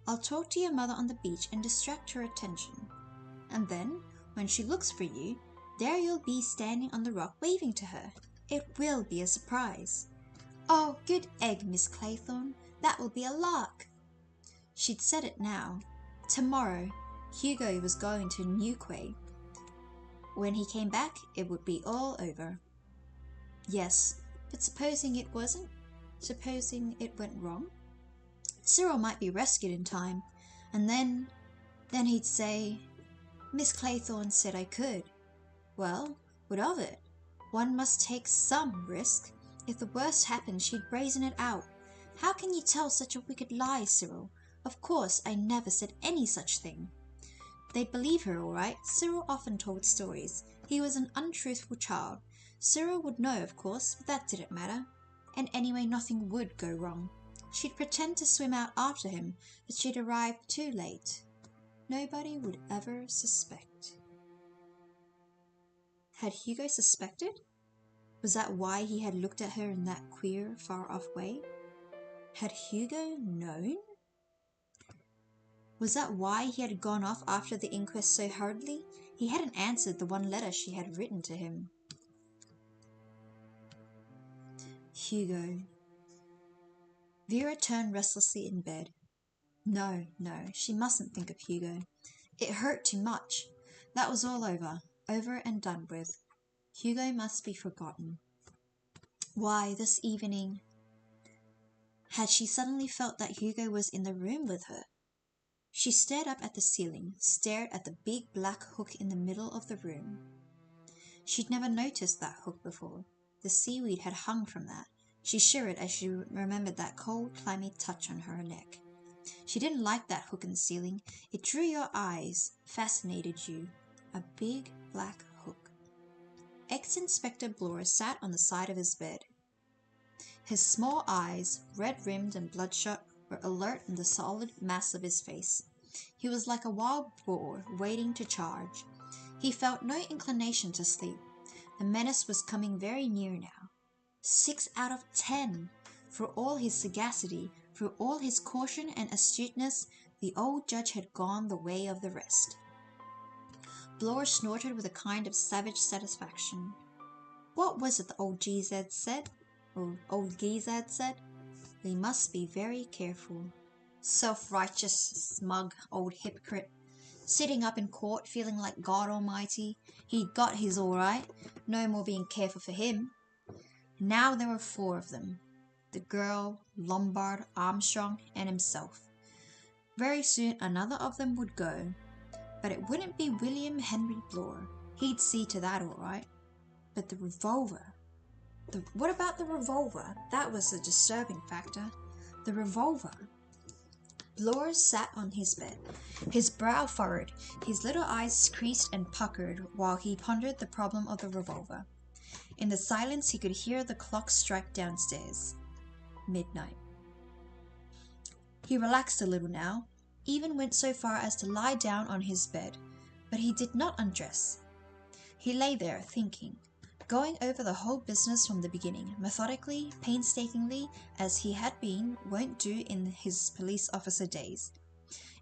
A: I'll talk to your mother on the beach and distract her attention. And then, when she looks for you, there you'll be standing on the rock waving to her. It will be a surprise." "Oh, good egg, Miss Claythorne. That will be a lark." She'd said it now. Tomorrow, Hugo was going to New Quay. When he came back, it would be all over. Yes, but supposing it wasn't? Supposing it went wrong? Cyril might be rescued in time, and then he'd say, "Miss Claythorne said I could." Well, what of it? One must take some risk. If the worst happened, she'd brazen it out. "How can you tell such a wicked lie, Cyril? Of course, I never said any such thing." They'd believe her all right. Cyril often told stories. He was an untruthful child. Cyril would know, of course, but that didn't matter. And anyway, nothing would go wrong. She'd pretend to swim out after him, but she'd arrive too late. Nobody would ever suspect. Had Hugo suspected? Was that why he had looked at her in that queer, far-off way? Had Hugo known? Was that why he had gone off after the inquest so hurriedly? He hadn't answered the one letter she had written to him. Hugo. Vera turned restlessly in bed. No, she mustn't think of Hugo. It hurt too much. That was all over and done with. Hugo must be forgotten. Why, this evening, had she suddenly felt that Hugo was in the room with her? She stared up at the ceiling, stared at the big black hook in the middle of the room. She'd never noticed that hook before. The seaweed had hung from that. She shivered as she remembered that cold, clammy touch on her neck. She didn't like that hook in the ceiling. It drew your eyes, fascinated you. a big black hook. Ex-Inspector Blore sat on the side of his bed. His small eyes, red-rimmed and bloodshot, were alert in the solid mass of his face. He was like a wild boar waiting to charge. He felt no inclination to sleep. The menace was coming very near now. 6 out of 10! For all his sagacity, for all his caution and astuteness, the old judge had gone the way of the rest. Blore snorted with a kind of savage satisfaction. What was it the old Geezer had said? We must be very careful. Self-righteous, smug old hypocrite. Sitting up in court feeling like God Almighty. He'd got his all right. No more being careful for him. Now there were 4 of them. The girl, Lombard, Armstrong, and himself. Very soon another of them would go. But it wouldn't be William Henry Blore. He'd see to that all right. But the revolver. What about the revolver? That was a disturbing factor. The revolver. Blore sat on his bed, his brow furrowed, his little eyes creased and puckered while he pondered the problem of the revolver. In the silence he could hear the clock strike downstairs. Midnight. He relaxed a little now, even went so far as to lie down on his bed, but he did not undress. He lay there thinking, going over the whole business from the beginning, methodically, painstakingly, as he had been wont do in his police officer days.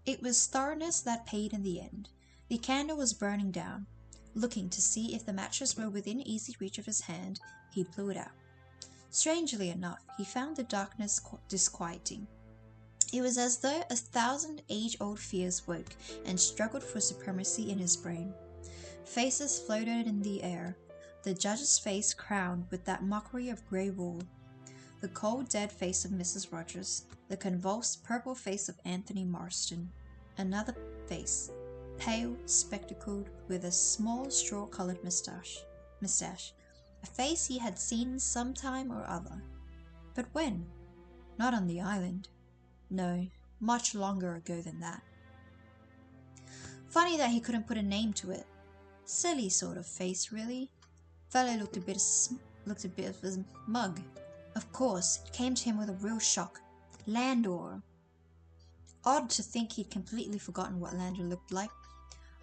A: It was thoroughness that paid in the end. The candle was burning down. Looking to see if the matches were within easy reach of his hand, he blew it out. Strangely enough, he found the darkness disquieting. It was as though 1,000 age-old fears woke and struggled for supremacy in his brain. Faces floated in the air. The judge's face crowned with that mockery of grey wool. The cold dead face of Mrs. Rogers. The convulsed purple face of Anthony Marston. Another face, pale, spectacled, with a small straw-coloured moustache. A face he had seen some time or other. But when? Not on the island. No, much longer ago than that. Funny that he couldn't put a name to it. Silly sort of face, really. Fellow looked a bit of a mug. Of course, it came to him with a real shock. Landor. Odd to think he'd completely forgotten what Landor looked like.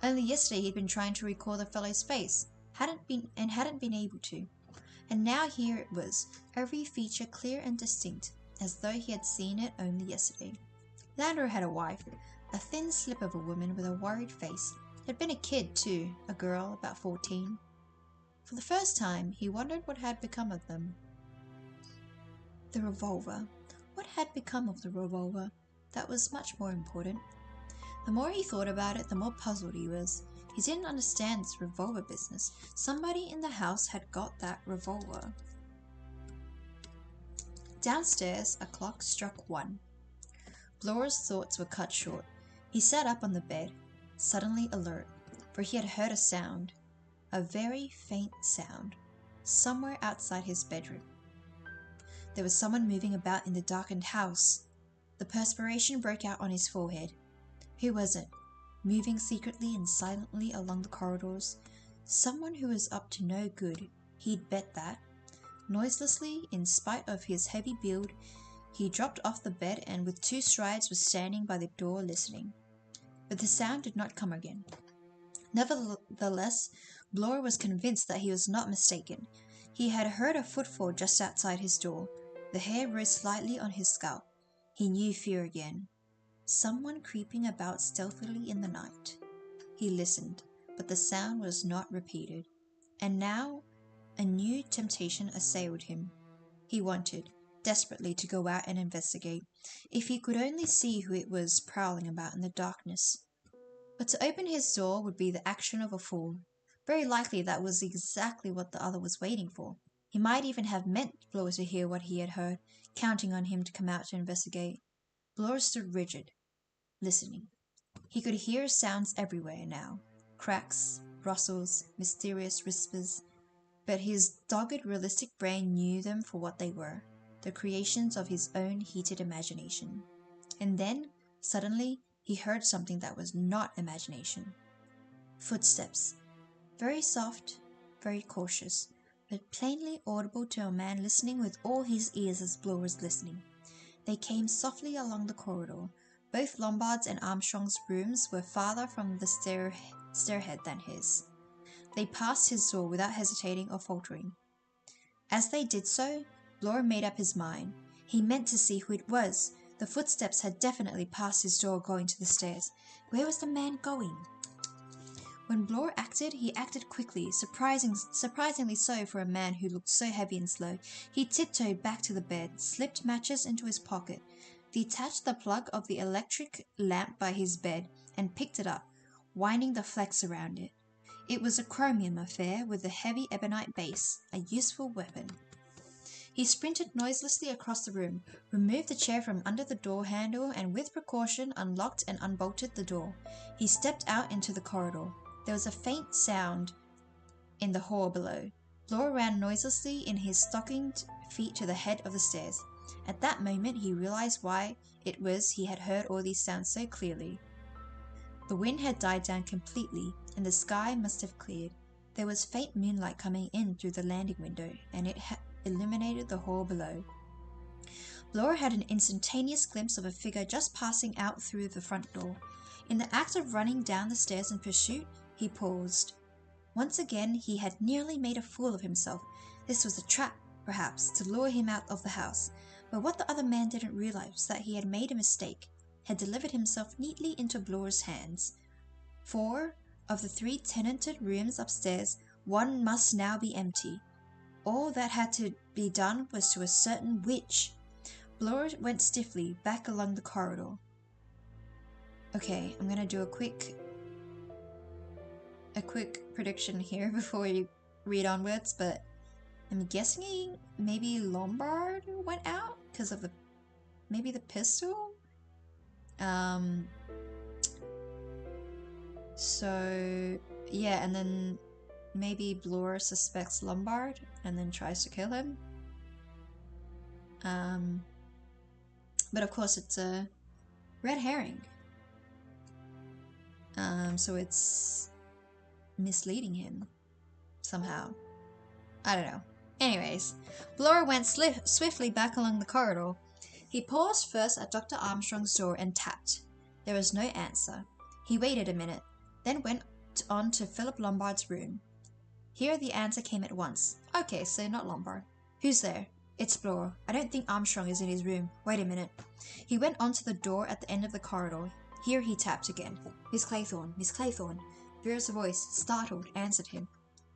A: Only yesterday he'd been trying to recall the fellow's face, hadn't been able to. And now here it was, every feature clear and distinct, as though he had seen it only yesterday. Landor had a wife, a thin slip of a woman with a worried face. Had been a kid too, a girl about 14. For the first time, he wondered what had become of them. The revolver. What had become of the revolver? That was much more important. The more he thought about it, the more puzzled he was. He didn't understand this revolver business. Somebody in the house had got that revolver. Downstairs, a clock struck 1. Blore's thoughts were cut short. He sat up on the bed, suddenly alert, for he had heard a sound. A very faint sound, somewhere outside his bedroom. There was someone moving about in the darkened house. The perspiration broke out on his forehead. Who was it? Moving secretly and silently along the corridors. Someone who was up to no good, he'd bet that. Noiselessly, in spite of his heavy build, he dropped off the bed and with 2 strides was standing by the door listening. But the sound did not come again. Nevertheless, Blore was convinced that he was not mistaken. He had heard a footfall just outside his door. The hair rose slightly on his scalp. He knew fear again. Someone creeping about stealthily in the night. He listened, but the sound was not repeated. And now, a new temptation assailed him. He wanted, desperately, to go out and investigate, if he could only see who it was prowling about in the darkness. But to open his door would be the action of a fool. Very likely that was exactly what the other was waiting for. He might even have meant Blore to hear what he had heard, counting on him to come out to investigate. Blore stood rigid, listening. He could hear sounds everywhere now. Cracks, rustles, mysterious whispers. But his dogged, realistic brain knew them for what they were, the creations of his own heated imagination. And then, suddenly, he heard something that was not imagination. Footsteps. Very soft, very cautious, but plainly audible to a man listening with all his ears as Blore was listening. They came softly along the corridor. Both Lombard's and Armstrong's rooms were farther from the stairhead than his. They passed his door without hesitating or faltering. As they did so, Blore made up his mind. He meant to see who it was. The footsteps had definitely passed his door going to the stairs. Where was the man going? When Blore acted, he acted quickly, surprisingly so for a man who looked so heavy and slow. He tiptoed back to the bed, slipped matches into his pocket, detached the plug of the electric lamp by his bed, and picked it up, winding the flex around it. It was a chromium affair with a heavy ebonite base, a useful weapon. He sprinted noiselessly across the room, removed the chair from under the door handle, and with precaution unlocked and unbolted the door. He stepped out into the corridor. There was a faint sound in the hall below. Blore ran noiselessly in his stockinged feet to the head of the stairs. At that moment he realized why it was he had heard all these sounds so clearly. The wind had died down completely, and the sky must have cleared. There was faint moonlight coming in through the landing window, and it illuminated the hall below. Blore had an instantaneous glimpse of a figure just passing out through the front door. In the act of running down the stairs in pursuit, he paused. Once again he had nearly made a fool of himself. This was a trap, perhaps, to lure him out of the house. But what the other man didn't realize was that he had made a mistake, had delivered himself neatly into Blore's hands. 4 of the 3 tenanted rooms upstairs, one must now be empty. All that had to be done was to ascertain which. Blore went stiffly back along the corridor. Okay, I'm gonna do a quick prediction here before we read onwards, but I'm guessing maybe Lombard went out because of maybe the pistol? So yeah, and then maybe Blore suspects Lombard and then tries to kill him. But of course it's a red herring. So it's misleading him somehow. I don't know. Anyways, Blore went swiftly back along the corridor. He paused first at Dr. Armstrong's door and tapped. There was no answer. He waited a minute, then went on to Philip Lombard's room. Here the answer came at once. Okay, so not Lombard. Who's there? It's Blore. I don't think Armstrong is in his room. Wait a minute. He went on to the door at the end of the corridor. Here he tapped again. Miss Claythorne, Miss Claythorne. Vera's voice, startled, answered him.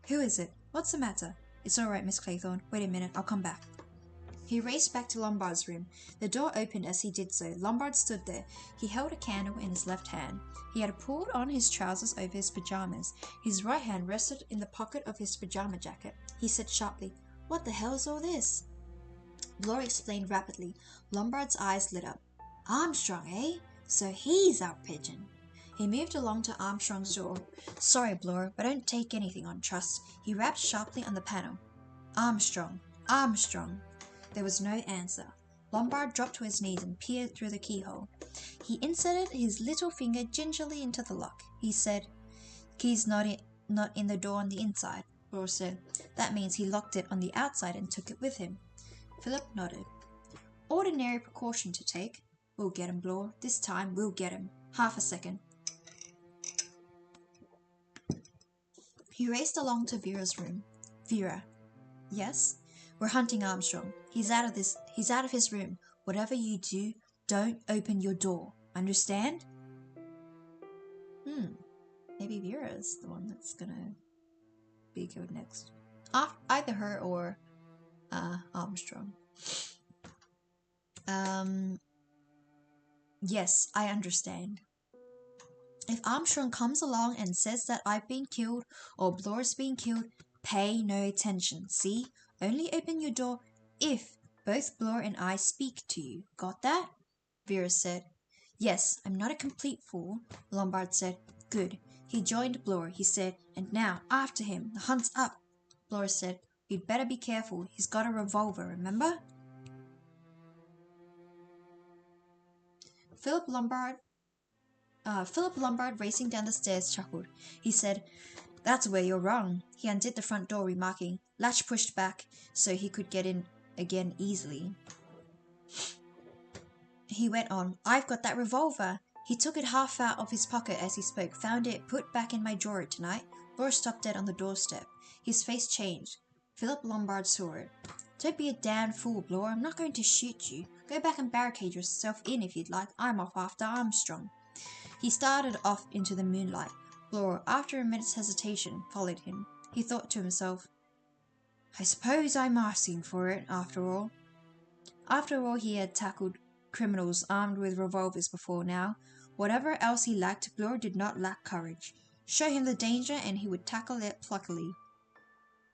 A: Who is it? What's the matter? It's all right, Miss Claythorne. Wait a minute, I'll come back. He raced back to Lombard's room. The door opened as he did so. Lombard stood there. He held a candle in his left hand. He had pulled on his trousers over his pajamas. His right hand rested in the pocket of his pajama jacket. He said sharply, What the hell is all this? Blore explained rapidly. Lombard's eyes lit up. Armstrong, eh? So he's our pigeon. He moved along to Armstrong's door. Sorry, Blore, but don't take anything on trust. He rapped sharply on the panel. Armstrong, Armstrong. There was no answer. Lombard dropped to his knees and peered through the keyhole. He inserted his little finger gingerly into the lock. He said, Key's not in the door on the inside. Blore said, That means he locked it on the outside and took it with him. Philip nodded. Ordinary precaution to take. We'll get him, Blore. This time we'll get him. Half a second. He raced along to Vera's room. Vera. Yes? We're hunting Armstrong. He's out of his room. Whatever you do, don't open your door. Understand? Maybe Vera's the one that's gonna be killed next. Either her or Armstrong. Yes, I understand. If Armstrong comes along and says that I've been killed or Blore's been killed, pay no attention. See? Only open your door if both Blore and I speak to you. Got that? Vera said. Yes, I'm not a complete fool, Lombard said. Good. He joined Blore. He said, and now, after him. The hunt's up. Blore said, You'd better be careful. He's got a revolver, remember? Philip Lombard Philip Lombard, racing down the stairs, chuckled. He said, "That's where you're wrong." He undid the front door, remarking, "Latch pushed back so he could get in again easily." He went on, "I've got that revolver." He took it half out of his pocket as he spoke. "Found it put back in my drawer tonight." Laura stopped dead on the doorstep. His face changed. Philip Lombard saw it. "Don't be a damn fool, Laura. I'm not going to shoot you. Go back and barricade yourself in if you'd like. I'm off after Armstrong." He started off into the moonlight. Laura, after a minute's hesitation, followed him. He thought to himself, "I suppose I'm asking for it, after all." After all, he had tackled criminals armed with revolvers before now. Whatever else he lacked, Blur did not lack courage. Show him the danger and he would tackle it pluckily.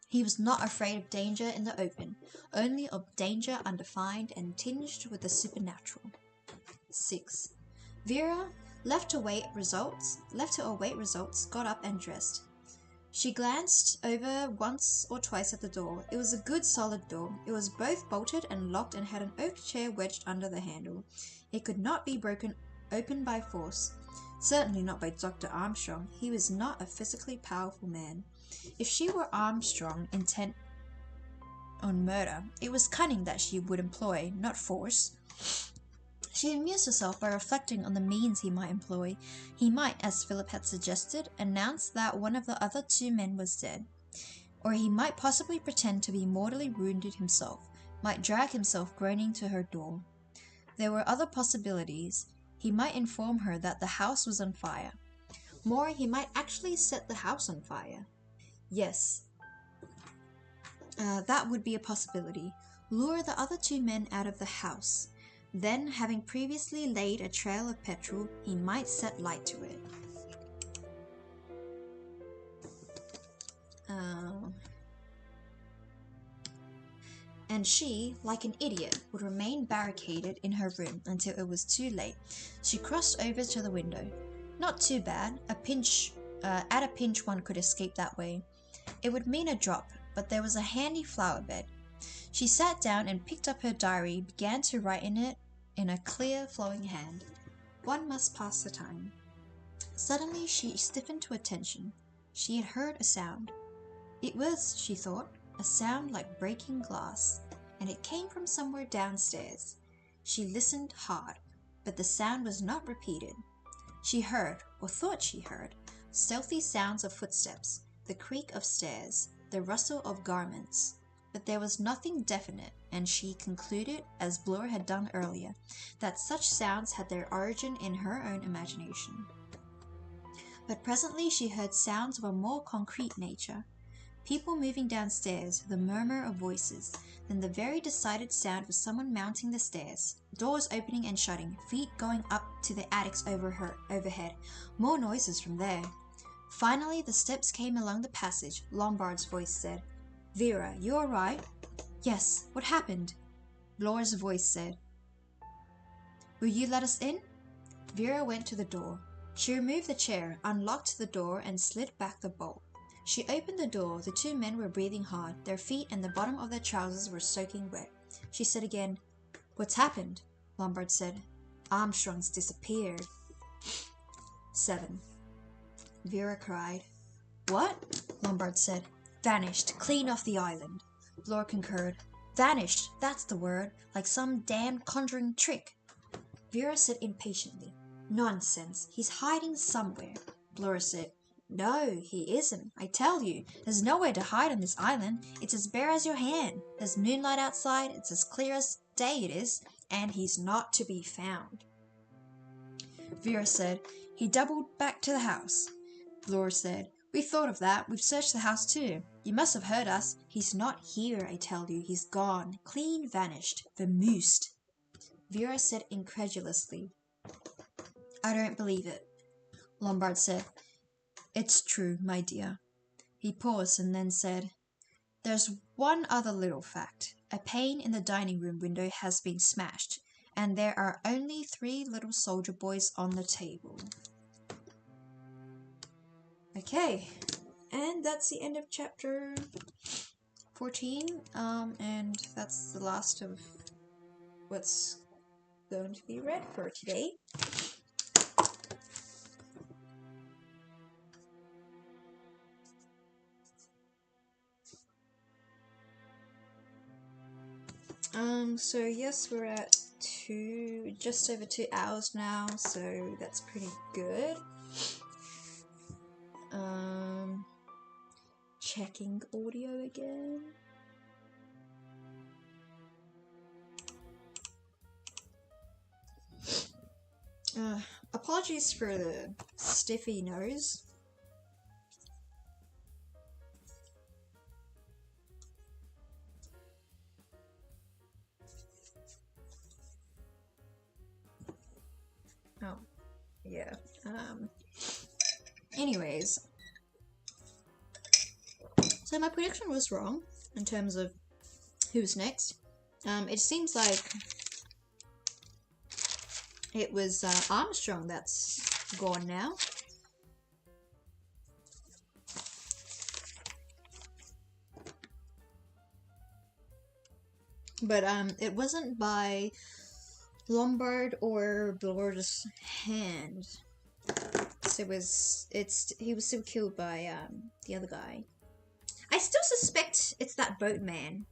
A: He was not afraid of danger in the open, only of danger undefined and tinged with the supernatural. 6. Vera, left to await results, got up and dressed. She glanced over once or twice at the door. It was a good solid door. It was both bolted and locked and had an oak chair wedged under the handle. It could not be broken open by force. Certainly not by Dr. Armstrong. He was not a physically powerful man. If she were Armstrong, intent on murder, it was cunning that she would employ, not force. She amused herself by reflecting on the means he might employ. He might, as Philip had suggested, announce that one of the other two men was dead. Or he might possibly pretend to be mortally wounded himself, might drag himself groaning to her door. There were other possibilities. He might inform her that the house was on fire. More, he might actually set the house on fire. Yes, that would be a possibility. Lure the other two men out of the house. Then, having previously laid a trail of petrol, he might set light to it. And she, like an idiot, would remain barricaded in her room until it was too late. She crossed over to the window. Not too bad. At a pinch one could escape that way. It would mean a drop, but there was a handy flower bed. She sat down and picked up her diary, began to write in it in a clear, flowing hand. One must pass the time. Suddenly she stiffened to attention. She had heard a sound. It was, she thought, a sound like breaking glass, and it came from somewhere downstairs. She listened hard, but the sound was not repeated. She heard, or thought she heard, stealthy sounds of footsteps, the creak of stairs, the rustle of garments. But there was nothing definite, and she concluded, as Blur had done earlier, that such sounds had their origin in her own imagination. But presently she heard sounds of a more concrete nature. People moving downstairs, the murmur of voices, then the very decided sound of someone mounting the stairs, doors opening and shutting, feet going up to the attics overhead, more noises from there. Finally the steps came along the passage. Lombard's voice said, "Vera, you all right?" "Yes, what happened?" Laura's voice said, "Will you let us in?" Vera went to the door. She removed the chair, unlocked the door, and slid back the bolt. She opened the door. The two men were breathing hard. Their feet and the bottom of their trousers were soaking wet. She said again, "What's happened?" Lombard said, "Armstrong's disappeared." 7. Vera cried. "What?" Lombard said. "Vanished, clean off the island." Laura concurred. "Vanished, that's the word, like some damned conjuring trick." Vera said impatiently, "Nonsense, he's hiding somewhere." Laura said, "No, he isn't. I tell you, there's nowhere to hide on this island. It's as bare as your hand. There's moonlight outside, it's as clear as day it is, and he's not to be found." Vera said, "He doubled back to the house." Laura said, "We thought of that. We've searched the house too. You must have heard us. He's not here, I tell you. He's gone. Clean vanished. Vamoosed." Vera said incredulously, "I don't believe it." Lombard said, "It's true, my dear." He paused and then said, "There's one other little fact. A pane in the dining room window has been smashed, and there are only 3 little soldier boys on the table." Okay, and that's the end of chapter 14, and that's the last of what's going to be read for today. So yes, we're at just over 2 hours now, so that's pretty good. Checking audio again. Apologies for the stiffy nose. Oh, yeah. Anyways. So my prediction was wrong in terms of who's next. It seems like it was Armstrong that's gone now. But it wasn't by Lombard or Bloor's hand. So he was still killed by the other guy. I still suspect it's that boatman.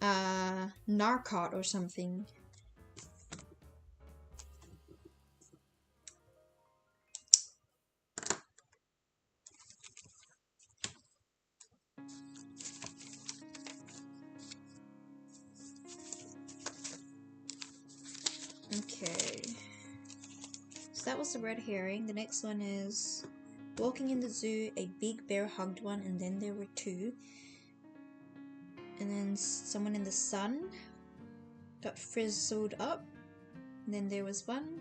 A: Narcot or something. Okay. So that was the red herring. The next one is walking in the zoo, a big bear hugged one, and then there were two. And then someone in the sun got frizzled up, and then there was one.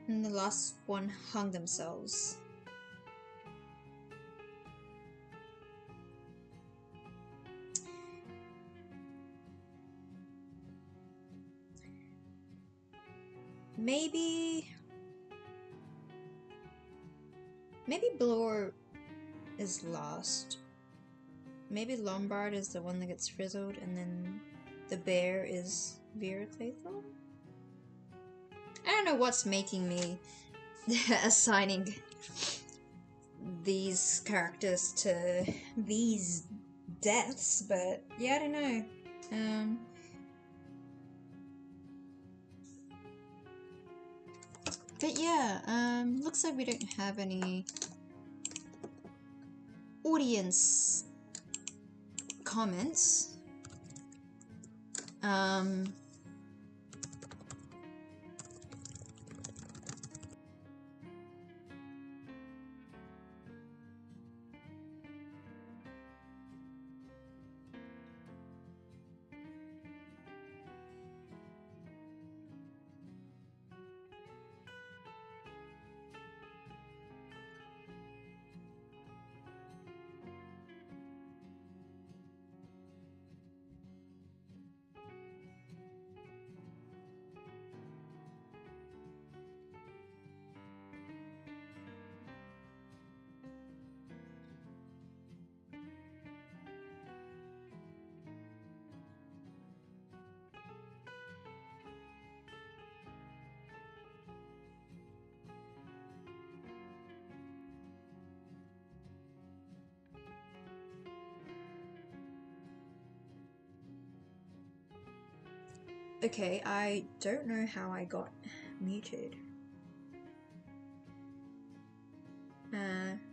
A: And the last one hung themselves. Maybe Bloor is lost. Maybe Lombard is the one that gets frizzled, and then the bear is Vera Claythorne? I don't know what's making me assigning these characters to these deaths, but yeah, I don't know. But yeah, looks like we don't have any audience comments. Okay, I don't know how I got muted.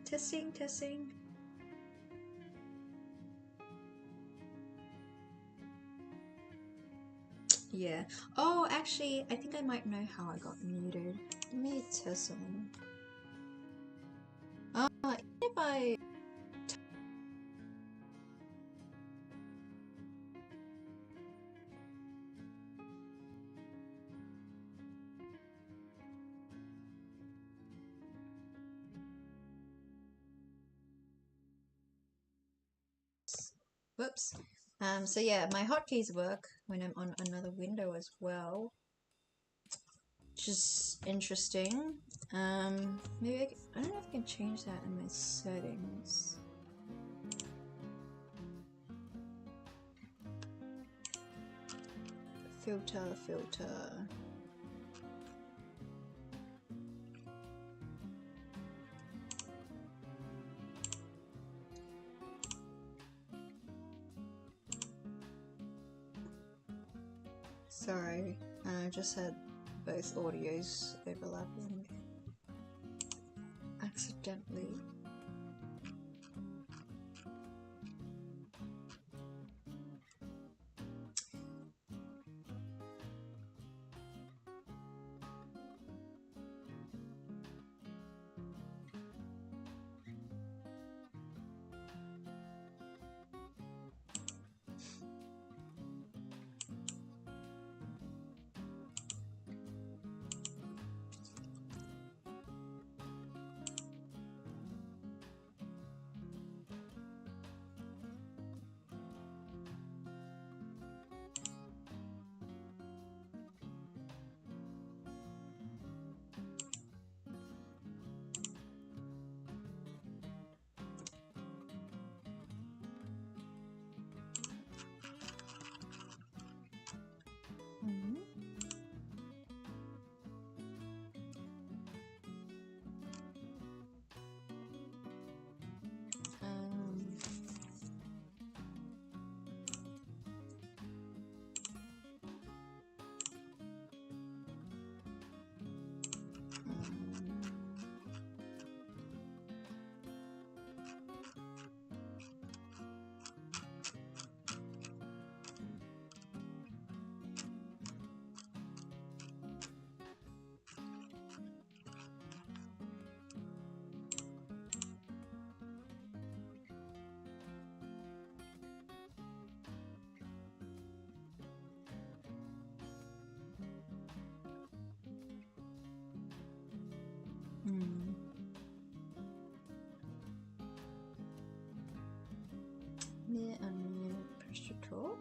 A: Testing. Yeah. Oh, actually, I think I might know how I got muted. Let me test something. Even if I... Whoops. So yeah, my hotkeys work when I'm on another window as well, which is interesting. Maybe I don't know if I can change that in my settings. Filter. Sorry, I just had both audios overlapping accidentally. Mute, unmute, push to talk.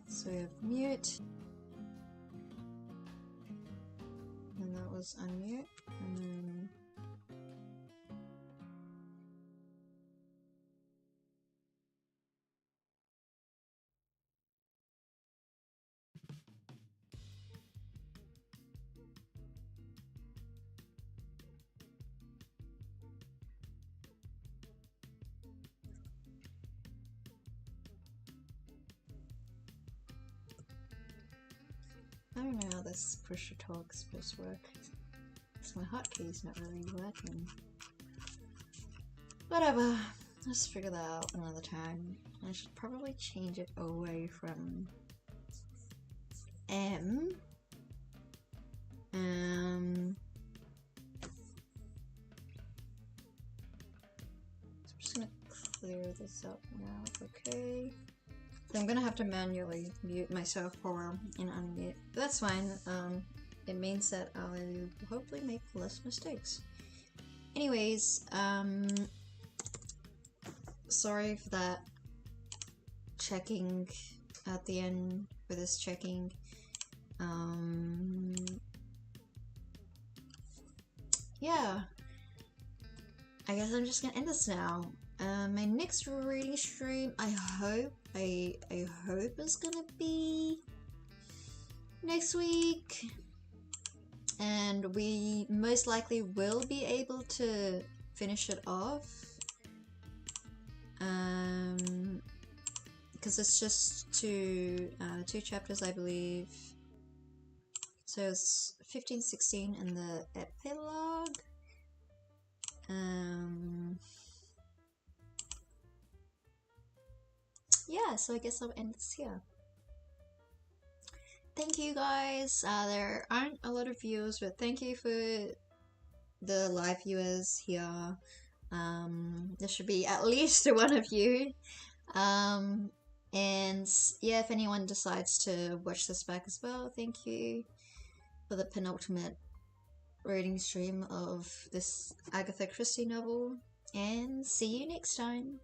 A: So we have mute, and that was unmute, and then I don't know how this push to talk is supposed to work. Because my hotkey's not really working. Whatever. Let's figure that out another time. I should probably change it away from M. I'm just gonna clear this up now. Okay. I'm gonna have to manually mute myself or and unmute. But that's fine. It means that I'll hopefully make less mistakes. Anyways, sorry for that checking at the end for this checking. Yeah. I guess I'm just gonna end this now. My next reading stream, I hope is gonna be next week, and we most likely will be able to finish it off, because it's just two chapters, I believe. So it's 15, 16 in the epilogue. Yeah, so I guess I'll end this here. Thank you guys. There aren't a lot of viewers, but thank you for the live viewers here. There should be at least one of you. And yeah, if anyone decides to watch this back as well, thank you for the penultimate reading stream of this Agatha Christie novel, and see you next time.